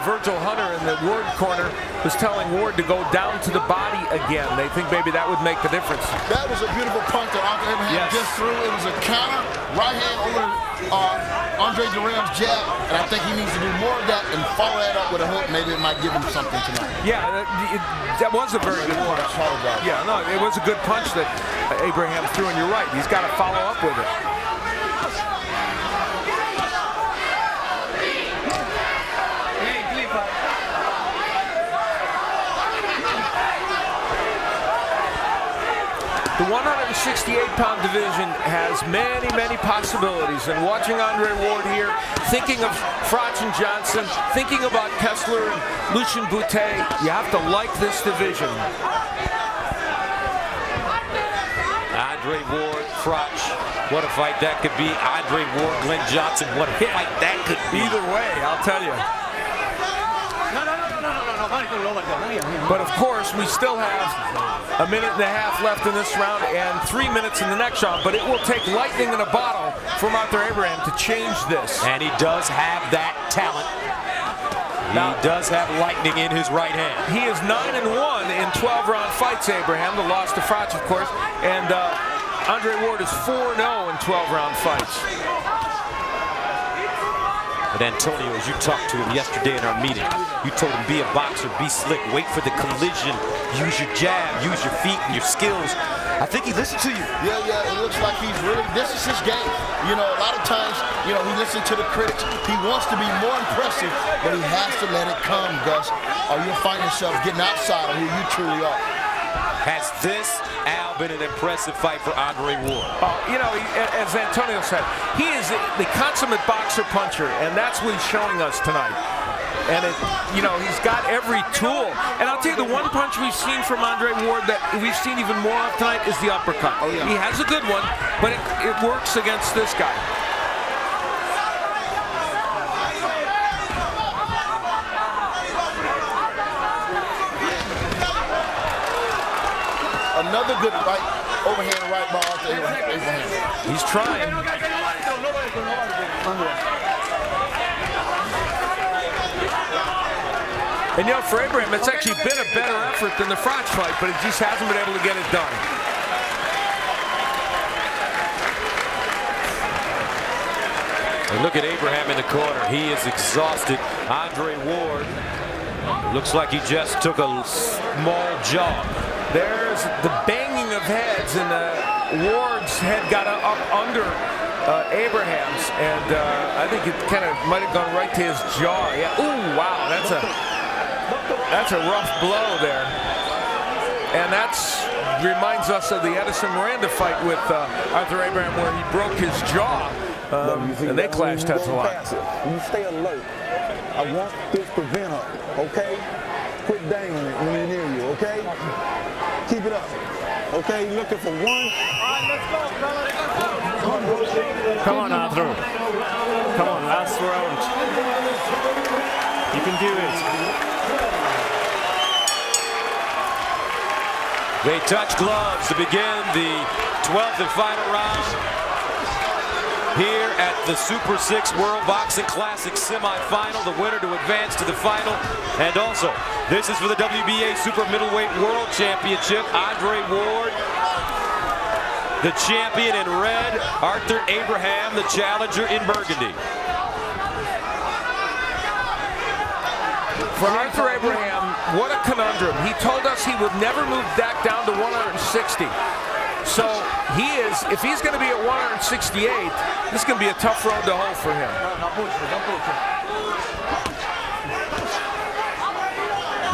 Virgil Hunter in the Ward corner was telling Ward to go down to the body again. They think maybe that would make the difference. That was a beautiful punch that Arthur Abraham just threw. It was a counter, right hand over Andre Durham's jab, and I think he needs to do more of that and follow that up with a hook. Maybe it might give him something tonight. Yeah, that was a very good punch. Yeah, no, it was a good punch that Abraham threw, and you're right. He's got to follow up with it. The 168-pound division has many, many possibilities. And watching Andre Ward here, thinking of Froch and Johnson, thinking about Kessler and Lucien Boutet, you have to like this division. Andre Ward, Froch, what a fight that could be. Andre Ward, Glenn Johnson, what a fight that could be. Either way, I'll tell you. But of course, we still have a minute and a half left in this round and 3 minutes in the next round. But it will take lightning in a bottle from Arthur Abraham to change this. And he does have that talent. He does have lightning in his right hand. He is 9-1 in 12-round fights, Abraham. The loss to Froch, of course. And Andre Ward is 4-0 in 12-round fights. But Antonio, as you talked to him yesterday in our meeting, you told him be a boxer, be slick, wait for the collision, use your jab, use your feet and your skills. I think he listened to you. Yeah, it looks like he's really, this is his game. You know, a lot of times, you know, he listens to the critics. He wants to be more impressive, but he has to let it come, Gus, or you'll find yourself getting outside of who you truly are. Has this, Al, been an impressive fight for Andre Ward? You know, as Antonio said, he is the consummate boxer puncher, and that's what he's showing us tonight. And, you know, he's got every tool. And I'll tell you, the one punch we've seen from Andre Ward that we've seen even more of tonight is the uppercut. Oh, yeah. He has a good one, but it works against this guy. Another good overhand right ball to Abraham. He's trying. And you know, for Abraham, it's actually been a better effort than the Froch fight, but he just hasn't been able to get it done. And look at Abraham in the corner. He is exhausted. Andre Ward looks like he just took a small jog. There's the banging of heads, and Ward's head got up under Abraham's, and I think it kind of might have gone right to his jaw. Yeah. Ooh, wow, that's a rough blow there, and reminds us of the Edison Miranda fight with Arthur Abraham, where he broke his jaw, and they clashed heads a lot. You stay alert. I want this preventer, okay? Quit dangling it when he's near you, okay? Keep it up. Okay, looking for one. All right, let's go, fellas. Come on, Arthur. Come on, last round. You can do it. They touch gloves to begin the 12th and final round here at the Super 6 World Boxing Classic semifinal. The winner to advance to the final. And also, this is for the WBA Super Middleweight World Championship. Andre Ward, the champion in red. Arthur Abraham, the challenger in burgundy. For Arthur Abraham, what a conundrum. He told us he would never move back down to 160. So he is, if he's going to be at 168, this is going to be a tough road to hoe for him.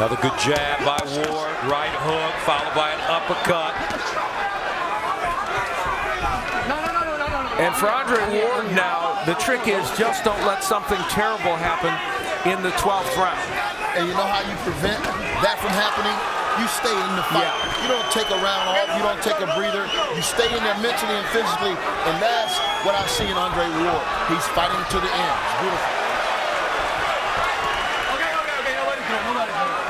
Another good jab by Ward, right hook, followed by an uppercut. And for Andre Ward now, the trick is just don't let something terrible happen in the 12th round. And you know how you prevent that from happening? you stay in the fight. You don't take a round off. You don't take a breather. You stay in there mentally and physically, and that's what I see in Andre Ward. He's fighting to the end. It's beautiful. Okay, nobody throw, nobody throw.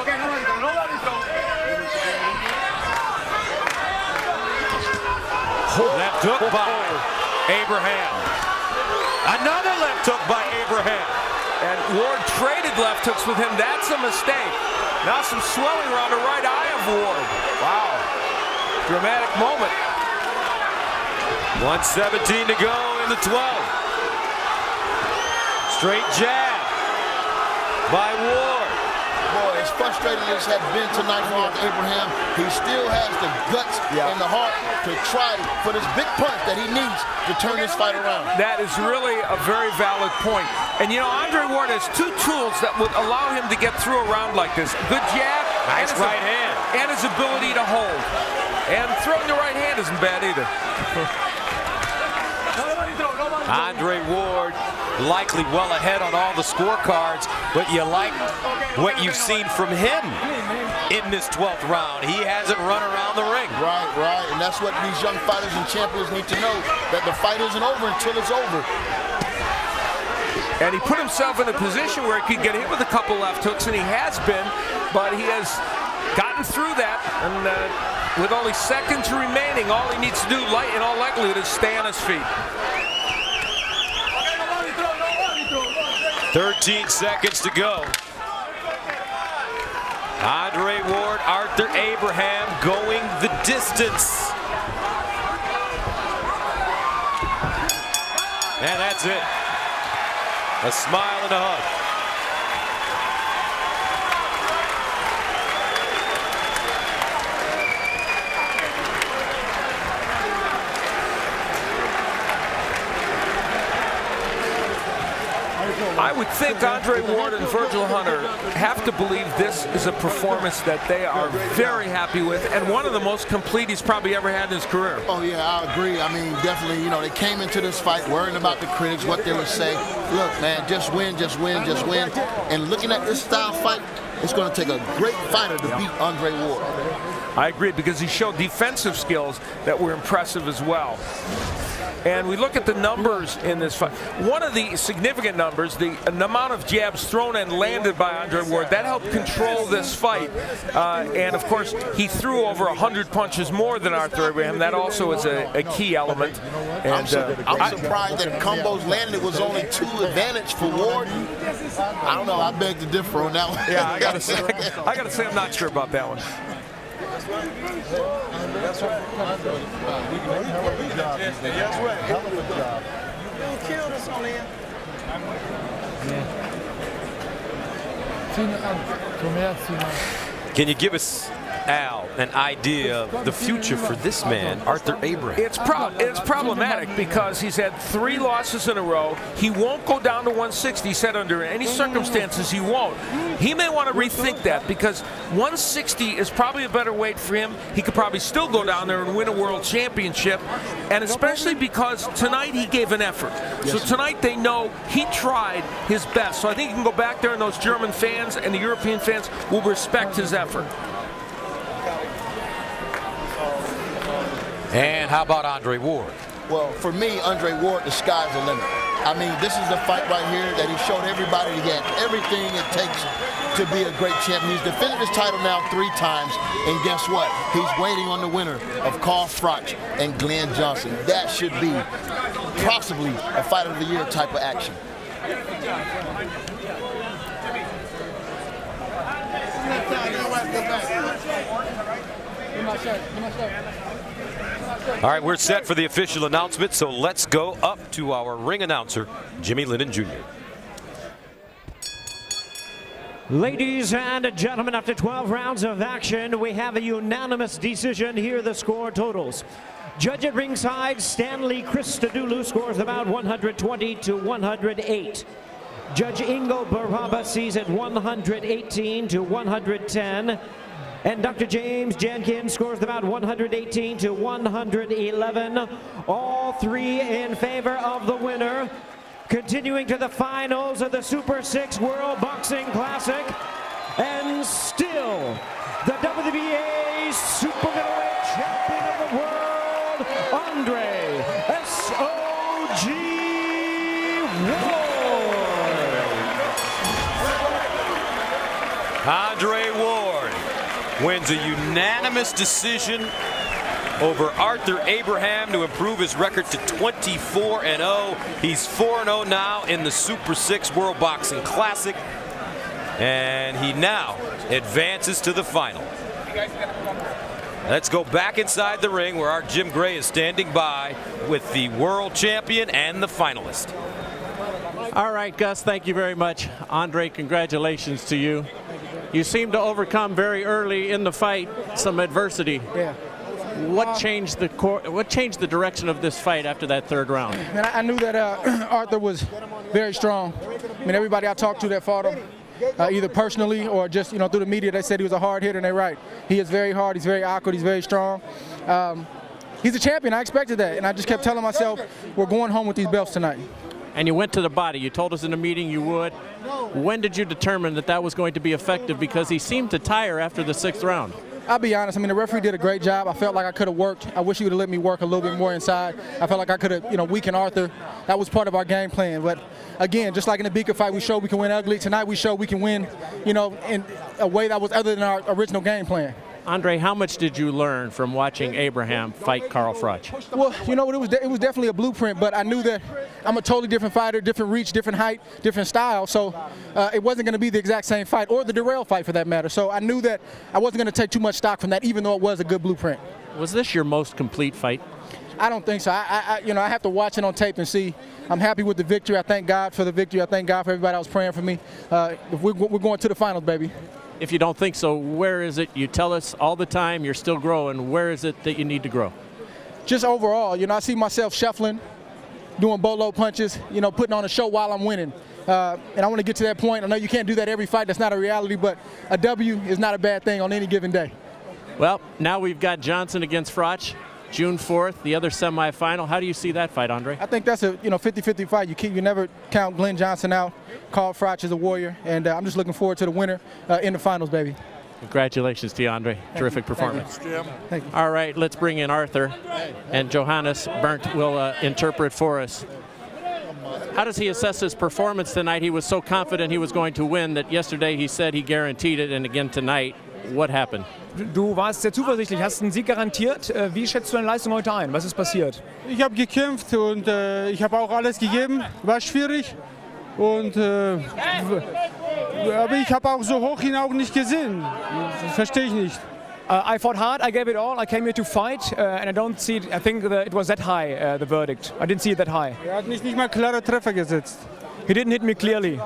Okay, nobody throw, nobody throw. Left hook by Abraham. Another left hook by Abraham. And Ward traded left hooks with him. That's a mistake. Now some swelling around the right eye of Ward. Wow. Dramatic moment. 1:17 to go in the 12th. Straight jab by Ward. Boy, as frustrating as has been tonight for Abraham, he still has the guts and the heart to try for this big punch that he needs to turn this fight around. That is really a very valid point. And you know, Andre Ward has two tools that would allow him to get through a round like this. Good jab, Nice right hand. and his ability to hold. And throwing the right hand isn't bad either. Nobody throw, nobody throw. Andre Ward likely well ahead on all the scorecards, but you like what you've seen from him in this 12th round. He hasn't run around the ring. Right. And that's what these young fighters and champions need to know, that the fight isn't over until it's over. And he put himself in a position where he could get hit with a couple left hooks, and he has been, but he has gotten through that. And with only seconds remaining, all he needs to do, in all likelihood, is stay on his feet. 13 seconds to go. Andre Ward, Arthur Abraham going the distance. And that's it. A smile and a hug. I would think Andre Ward and Virgil Hunter have to believe this is a performance that they are very happy with, and one of the most complete he's probably ever had in his career. Oh, yeah, I agree. I mean, definitely, you know, they came into this fight worrying about the critics, what they would say. Look, man, just win, just win, just win. And looking at this style fight, it's going to take a great fighter to beat Andre Ward. I agree, because he showed defensive skills that were impressive as well. And we look at the numbers in this fight. One of the significant numbers, the amount of jabs thrown and landed by Andre Ward, that helped control this fight. And of course, he threw over 100 punches more than Arthur Abraham. That also is a key element. And I'm surprised that combos landed was only 2 advantage for Ward. I don't know. I beg to differ on that one. Yeah, I gotta say, I'm not sure about that one. That's right. Hell of a job. You killed us on there. Can you give us, Al, an idea of the future for this man, Arthur Abraham? It's problematic because he's had 3 losses in a row. He won't go down to 160. He said under any circumstances he won't. He may want to rethink that, because 160 is probably a better weight for him. He could probably still go down there and win a world championship, and especially because tonight he gave an effort. So tonight they know he tried his best. So I think he can go back there, and those German fans and the European fans will respect his effort. And how about Andre Ward? Well, for me, Andre Ward, the sky's the limit. I mean, this is the fight right here that he showed everybody he had everything it takes to be a great champion. He's defended his title now 3 times, and guess what? He's waiting on the winner of Carl Froch and Glenn Johnson. That should be possibly a Fight of the Year type of action. All right, we're set for the official announcement, so let's go up to our ring announcer, Jimmy Lennon Jr. Ladies and gentlemen, after 12 rounds of action, we have a unanimous decision. Here are the score totals. Judge at ringside, Stanley Christodoulou, scores about 120 to 108. Judge Ingo Baraba sees it 118 to 110. and Dr. James Jenkins scores the bout 118 to 111. All three in favor of the winner. Continuing to the finals of the Super 6 World Boxing Classic. And still, the WBA Super Middleweight Champion of the World, Andre S.O.G. Ward. Andre Ward wins a unanimous decision over Arthur Abraham to improve his record to 24-0. He's 4-0 now in the Super 6 World Boxing Classic. And he now advances to the final. Let's go back inside the ring where our Jim Gray is standing by with the world champion and the finalist. All right, Gus, thank you very much. Andre, congratulations to you. You seem to overcome very early in the fight some adversity. Yeah. What changed the direction of this fight after that third round? And I knew that Arthur was very strong. I mean, everybody I talked to that fought him, either personally or just through the media, they said he was a hard hitter, and they're right. He is very hard. He's very awkward. He's very strong. He's a champion. I expected that, and I just kept telling myself, we're going home with these belts tonight. And you went to the body. You told us in the meeting you would. When did you determine that that was going to be effective? Because he seemed to tire after the sixth round. I'll be honest. I mean, the referee did a great job. I felt like I could have worked. I wish he would have let me work a little bit more inside. I felt like I could have, weakened Arthur. That was part of our game plan. But again, just like in the Beaker fight, we showed we can win ugly. Tonight, we showed we can win, in a way that was other than our original game plan. Andre, how much did you learn from watching Abraham fight Carl Froch? Well, it was definitely a blueprint, but I knew that I'm a totally different fighter, different reach, different height, different style, so it wasn't going to be the exact same fight, or the Darrell fight for that matter. So I knew that I wasn't going to take too much stock from that, even though it was a good blueprint. Was this your most complete fight? I don't think so. I have to watch it on tape and see. I'm happy with the victory. I thank God for the victory. I thank God for everybody that was praying for me. We're going to the finals, baby. If you don't think so, where is it? You tell us all the time you're still growing. Where is it that you need to grow? Just overall, I see myself shuffling, doing boatload punches, putting on a show while I'm winning. And I want to get to that point. I know you can't do that every fight. That's not a reality, but a W is not a bad thing on any given day. Well, now we've got Johnson against Froch, June 4th, the other semifinal. How do you see that fight, Andre? I think that's a 50-50 fight. You never count Glenn Johnson out. Carl Froch is a warrior, and I'm just looking forward to the winner in the finals, baby. Congratulations to you, Andre. Terrific performance. Thank you. All right, let's bring in Arthur, and Johannes Berndt will interpret for us. How does he assess his performance tonight? He was so confident he was going to win that yesterday he said he guaranteed it, and again tonight. What happened? Du warst sehr zuversichtlich, hast einen Sieg garantiert. Wie schätzt du deine Leistung heute ein? Was ist passiert? Ich habe gekämpft und ich habe auch alles gegeben. War schwierig. Und aber ich habe auch so hoch ihn auch nicht gesehen. Verstehe ich nicht. I fought hard. I gave it all. I came here to fight, and I don't see it. I think that it was that high, the verdict. I didn't see it that high. Hat nicht mal klare Treffer gesetzt. He didn't hit me clearly.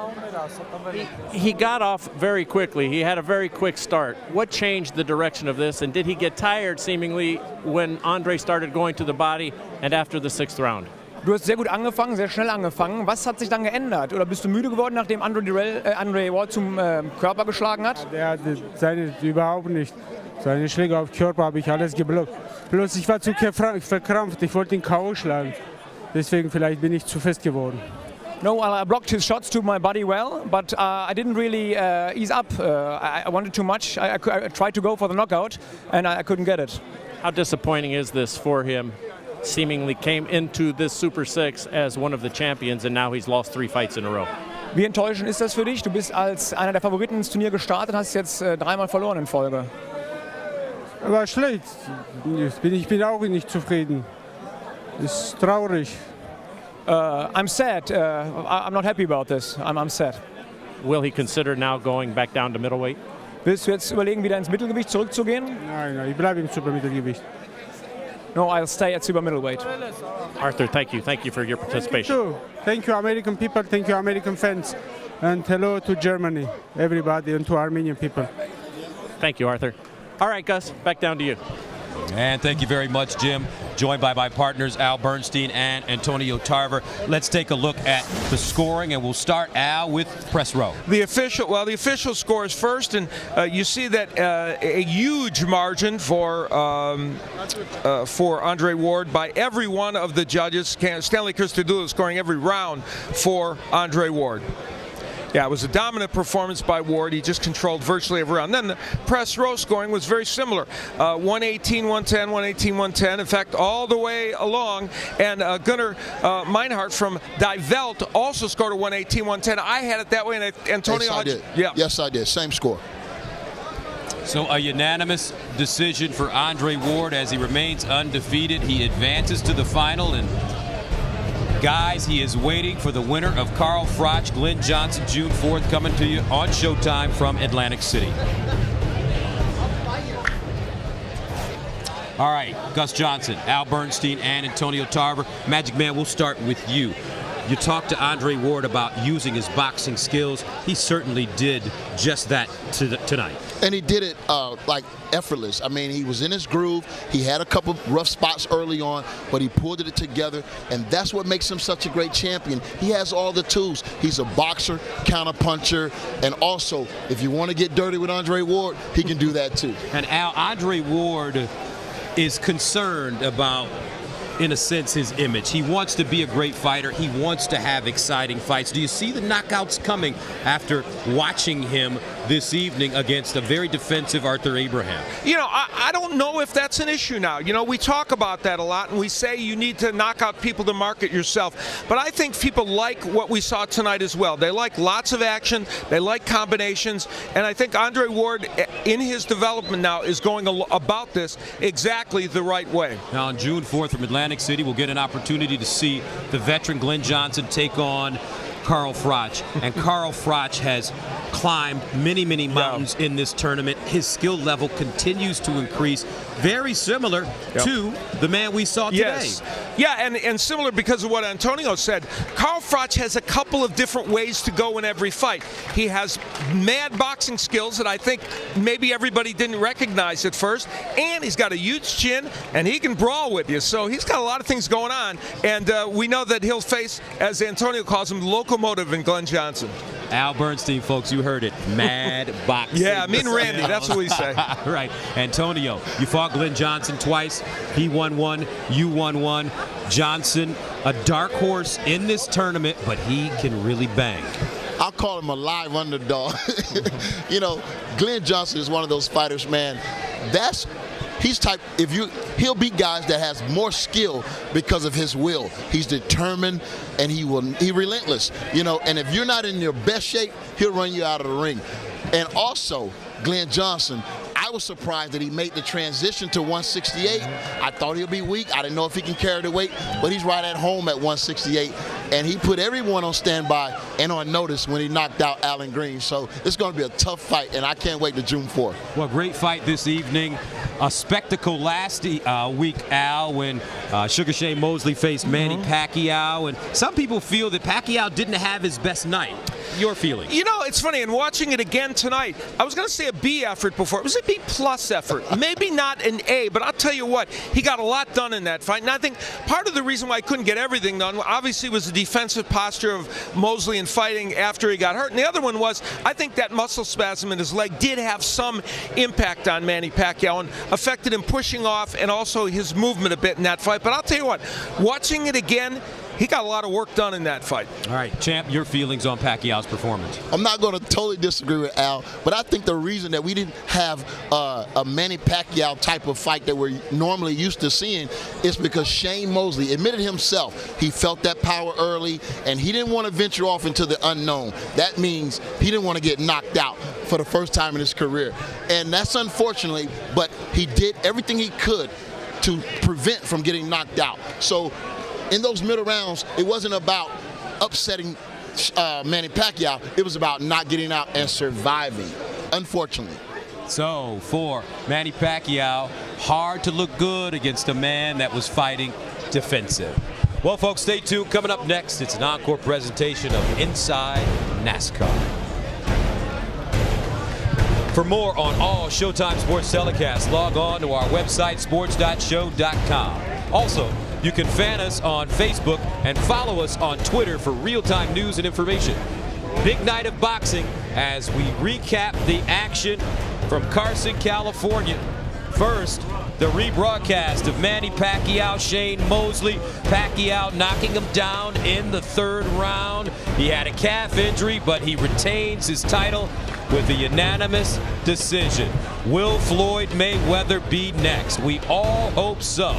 He got off very quickly. He had a very quick start. What changed the direction of this, and did he get tired seemingly when Andre started going to the body and after the sixth round? Du hast sehr gut angefangen, sehr schnell angefangen. Was hat sich dann geändert? Oder bist du müde geworden, nachdem Andre Ward zum Körper geschlagen hat? Überhaupt nicht. Seine Schläge auf Körper habe ich alles geblockt. Bloß ich war zu verkrampft. Ich wollte ihn K.O. schlagen. Deswegen vielleicht bin ich zu fest geworden. No, I blocked his shots to my body well, but I didn't really ease up. I wanted too much. I tried to go for the knockout, and I couldn't get it. How disappointing is this for him? Seemingly came into this Super 6 as one of the champions, and now he's lost 3 fights in a row. Wie enttäuschend ist das für dich? Du bist als einer der Favoriten ins Turnier gestartet, hast jetzt 3-mal verloren in Folge. War schlecht. Ich bin auch nicht zufrieden. Ist traurig. I'm sad. I'm not happy about this. I'm sad. Will he consider now going back down to middleweight? Willst du jetzt überlegen, wieder ins Mittelgewicht zurückzugehen? Nein, ich bleibe im Supermittelgewicht. No, I'll stay at super middleweight. Arthur, thank you. Thank you for your participation. Thank you, American people. Thank you, American fans. And hello to Germany, everybody, and to Armenian people. Thank you, Arthur. All right, Gus, back down to you. And thank you very much, Jim. Joined by my partners, Al Bernstein and Antonio Tarver. Let's take a look at the scoring, and we'll start, Al, with press row. The official scores first, and you see that a huge margin for Andre Ward by every one of the judges. Stanley Christodoulou scoring every round for Andre Ward. Yeah, it was a dominant performance by Ward. He just controlled virtually every round. Then the press row scoring was very similar. 118, 110, 118, 110. In fact, all the way along. And Gunnar Meinhardt from Die Welt also scored a 118, 110. I had it that way, and Antonio. Yes, I did. Yeah. Yes, I did. Same score. So a unanimous decision for Andre Ward as he remains undefeated. He advances to the final, and guys, he is waiting for the winner of Carl Froch, Glenn Johnson, June 4th, coming to you on Showtime from Atlantic City. All right, Gus Johnson, Al Bernstein, and Antonio Tarver. Magic Man, we'll start with you. You talked to Andre Ward about using his boxing skills. He certainly did just that tonight. And he did it like effortless. I mean, he was in his groove. He had a couple rough spots early on, but he pulled it together, and that's what makes him such a great champion. He has all the tools. He's a boxer, counterpuncher, and also, if you want to get dirty with Andre Ward, he can do that too. And Al, Andre Ward is concerned about, in a sense, his image. He wants to be a great fighter. He wants to have exciting fights. Do you see the knockouts coming after watching him this evening against a very defensive Arthur Abraham? You know, I don't know if that's an issue now. You know, we talk about that a lot, and we say you need to knock out people to market yourself. But I think people like what we saw tonight as well. They like lots of action. They like combinations. And I think Andre Ward, in his development now, is going about this exactly the right way. Now, on June 4th from Atlantic City, we'll get an opportunity to see the veteran Glenn Johnson take on Carl Froch. And Carl Froch has climbed many, many mountains in this tournament. His skill level continues to increase. Very similar to the man we saw today. Yes. Yeah, and similar because of what Antonio said. Carl Froch has a couple of different ways to go in every fight. He has mad boxing skills that I think maybe everybody didn't recognize at first, and he's got a huge chin, and he can brawl with you. So he's got a lot of things going on, and we know that he'll face, as Antonio calls him, the locomotive in Glenn Johnson. Al Bernstein, folks, you heard it. Mad boxing. Yeah, me and Randy, that's what we say. Right. Antonio, you fought Glenn Johnson twice. He won one, you won one. Johnson, a dark horse in this tournament, but he can really bang. I'll call him a live underdog. You know, Glenn Johnson is one of those fighters, man. He'll beat guys that has more skill because of his will. He's determined, and he's relentless. You know, and if you're not in your best shape, he'll run you out of the ring. And also, Glenn Johnson, I was surprised that he made the transition to 168. I thought he'll be weak. I didn't know if he can carry the weight, but he's right at home at 168. And he put everyone on standby and on notice when he knocked out Alan Green. So it's going to be a tough fight, and I can't wait to June 4th. Well, great fight this evening. A spectacle last week, Al, when Sugar Shane Mosley faced Manny Pacquiao. And some people feel that Pacquiao didn't have his best night. Your feeling? You know, it's funny, and watching it again tonight, I was going to say a B effort before. It was a B plus effort. Maybe not an A, but I'll tell you what, he got a lot done in that fight. And I think part of the reason why I couldn't get everything done, obviously, was the defensive posture of Mosley in fighting after he got hurt. And the other one was, I think that muscle spasm in his leg did have some impact on Manny Pacquiao and affected him pushing off and also his movement a bit in that fight. But I'll tell you what, watching it again, he got a lot of work done in that fight. All right, Champ, your feelings on Pacquiao's performance? I'm not going to totally disagree with Al, but I think the reason that we didn't have a Manny Pacquiao type of fight that we're normally used to seeing is because Shane Mosley admitted himself he felt that power early, and he didn't want to venture off into the unknown. That means he didn't want to get knocked out for the first time in his career. And that's unfortunately, but he did everything he could to prevent from getting knocked out. So in those middle rounds, it wasn't about upsetting Manny Pacquiao. It was about not getting out and surviving, unfortunately. So for Manny Pacquiao, hard to look good against a man that was fighting defensive. Well, folks, stay tuned. Coming up next, it's an encore presentation of Inside NASCAR. For more on all Showtime Sports telecasts, log on to our website, sports.show.com. Also, you can fan us on Facebook and follow us on Twitter for real-time news and information. Big night of boxing as we recap the action from Carson, California. First, the rebroadcast of Manny Pacquiao, Shane Mosley. Pacquiao knocking him down in the 3rd round. He had a calf injury, but he retains his title with a unanimous decision. Will Floyd Mayweather be next? We all hope so.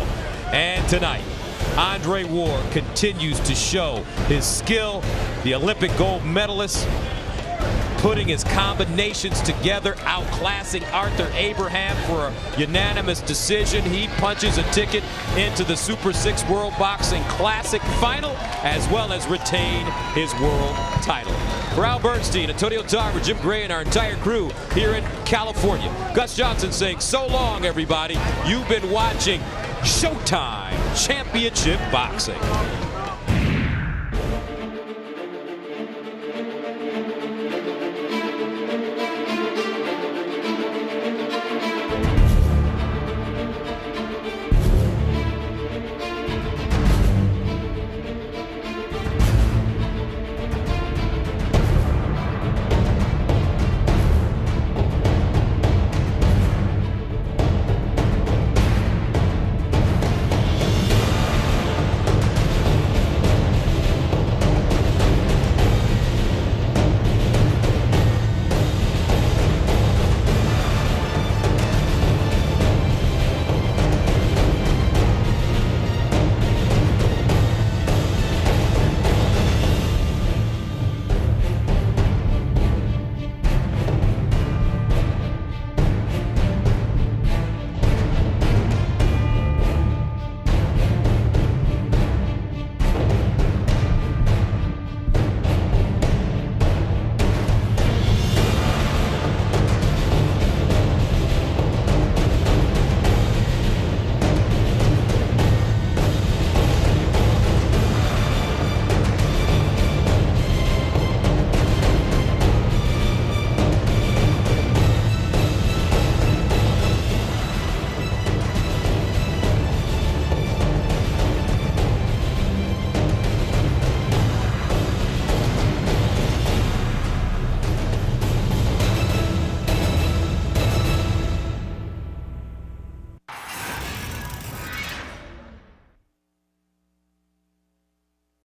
And tonight, Andre Ward continues to show his skill. The Olympic gold medalist putting his combinations together, outclassing Arthur Abraham for a unanimous decision. He punches a ticket into the Super 6 World Boxing Classic final, as well as retain his world title. For Al Bernstein, Antonio Tarver, Jim Gray, and our entire crew here in California, Gus Johnson saying so long, everybody. You've been watching Showtime Championship Boxing.